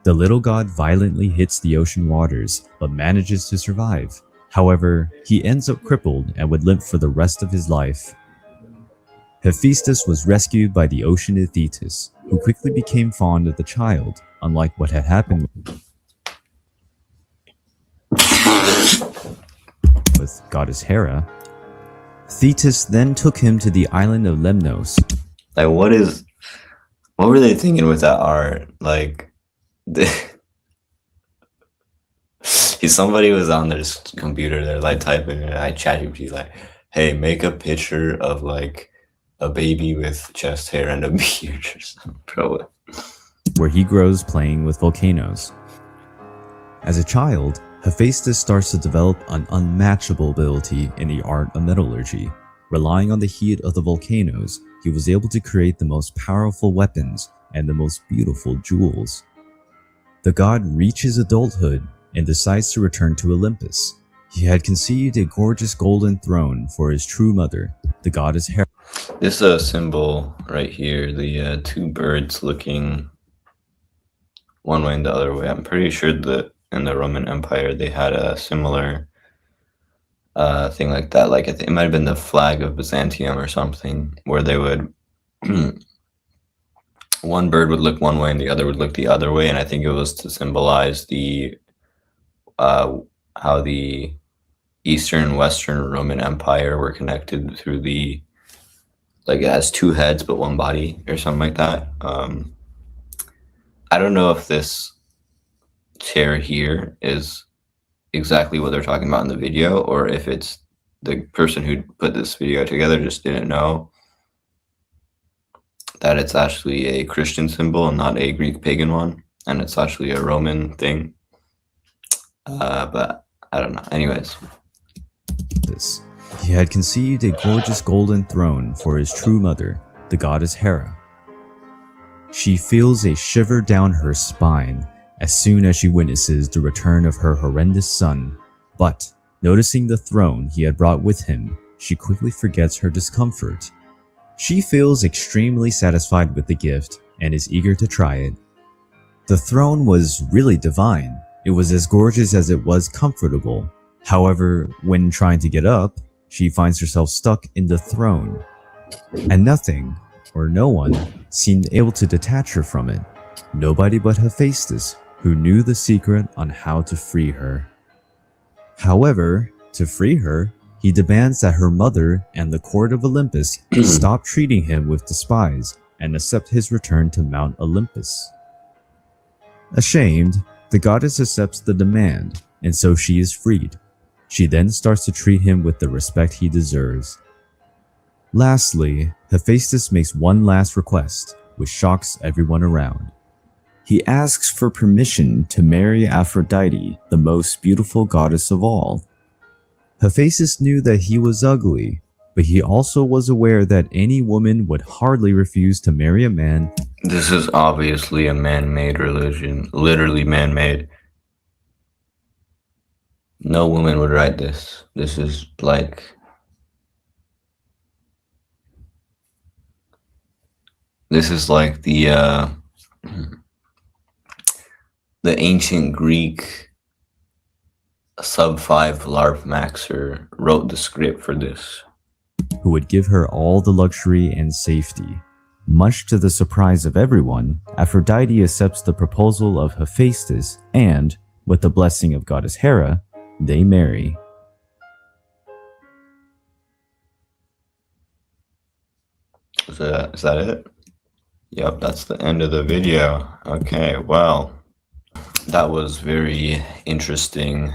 Speaker 1: The little god violently hits the ocean waters, but manages to survive. However, he ends up crippled and would limp for the rest of his life. Hephaestus was rescued by the ocean Thetis, who quickly became fond of the child, unlike what had happened with goddess Hera. Thetis then took him to the island of Lemnos.
Speaker 2: Like, what were they thinking with that art? Like, somebody was on their computer, they're like typing it, I ChatGPT like, hey, make a picture of like a baby with chest hair and a beard or something, bro.
Speaker 1: Where he grows playing with volcanoes. As a child, Hephaestus starts to develop an unmatchable ability in the art of metallurgy. Relying on the heat of the volcanoes, he was able to create the most powerful weapons and the most beautiful jewels. The god reaches adulthood and decides to return to Olympus. He had conceived a gorgeous golden throne for his true mother, the goddess Hera.
Speaker 2: This symbol right here, the two birds looking one way and the other way. I'm pretty sure that in the Roman Empire they had a similar thing like that. Like I think it might have been the flag of Byzantium or something, where they would one bird would look one way and the other would look the other way, and I think it was to symbolize the how the Eastern and Western Roman Empire were connected through the, like it has two heads but one body or something like that. I don't know if this chair here is exactly what they're talking about in the video, or if it's the person who put this video together just didn't know that it's actually a Christian symbol and not a Greek pagan one, and it's actually a Roman thing. But I don't know. Anyways.
Speaker 1: He had conceived a gorgeous golden throne for his true mother, the goddess Hera. She feels a shiver down her spine as soon as she witnesses the return of her horrendous son, but noticing the throne he had brought with him, she quickly forgets her discomfort. She feels extremely satisfied with the gift and is eager to try it. The throne was really divine. It was as gorgeous as it was comfortable. However, when trying to get up, she finds herself stuck in the throne, and nothing, or no one, seemed able to detach her from it. Nobody but Hephaestus, who knew the secret on how to free her. However, to free her, he demands that her mother and the court of Olympus stop treating him with despise and accept his return to Mount Olympus. Ashamed, the goddess accepts the demand, and so she is freed. She then starts to treat him with the respect he deserves. Lastly, Hephaestus makes one last request, which shocks everyone around. He asks for permission to marry Aphrodite, the most beautiful goddess of all. Hephaestus knew that he was ugly, but he also was aware that any woman would hardly refuse to marry a man.
Speaker 2: This is obviously a man-made religion, literally man-made. No woman would write this. This is like, the ancient Greek sub-5 LARP maxer wrote the script for this.
Speaker 1: Who would give her all the luxury and safety. Much to the surprise of everyone, Aphrodite accepts the proposal of Hephaestus and, with the blessing of goddess Hera, they marry.
Speaker 2: Is that it? Yep, that's the end of the video. Okay, well, that was very interesting.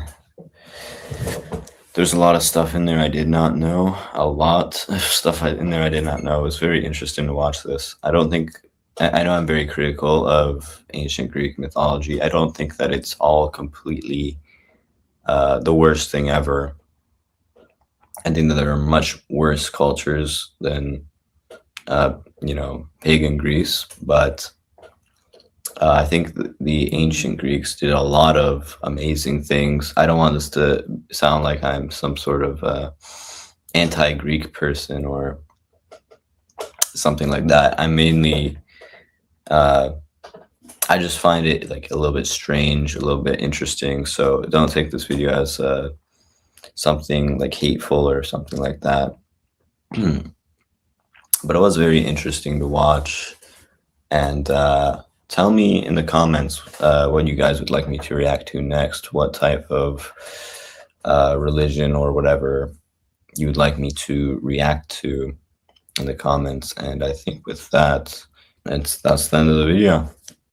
Speaker 2: There's a lot of stuff in there I did not know. A lot of stuff in there I did not know. It was very interesting to watch this. I know I'm very critical of ancient Greek mythology. I don't think that it's all completely the worst thing ever. I think that there are much worse cultures than, pagan Greece, but I think the ancient Greeks did a lot of amazing things. I don't want this to sound like I'm some sort of anti-Greek person or something like that. I mainly, I just find it like a little bit strange, a little bit interesting. So don't take this video as something like hateful or something like that. But it was very interesting to watch. And tell me in the comments what you guys would like me to react to next, what type of religion or whatever you would like me to react to in the comments. And I think with that, that's the end of the video.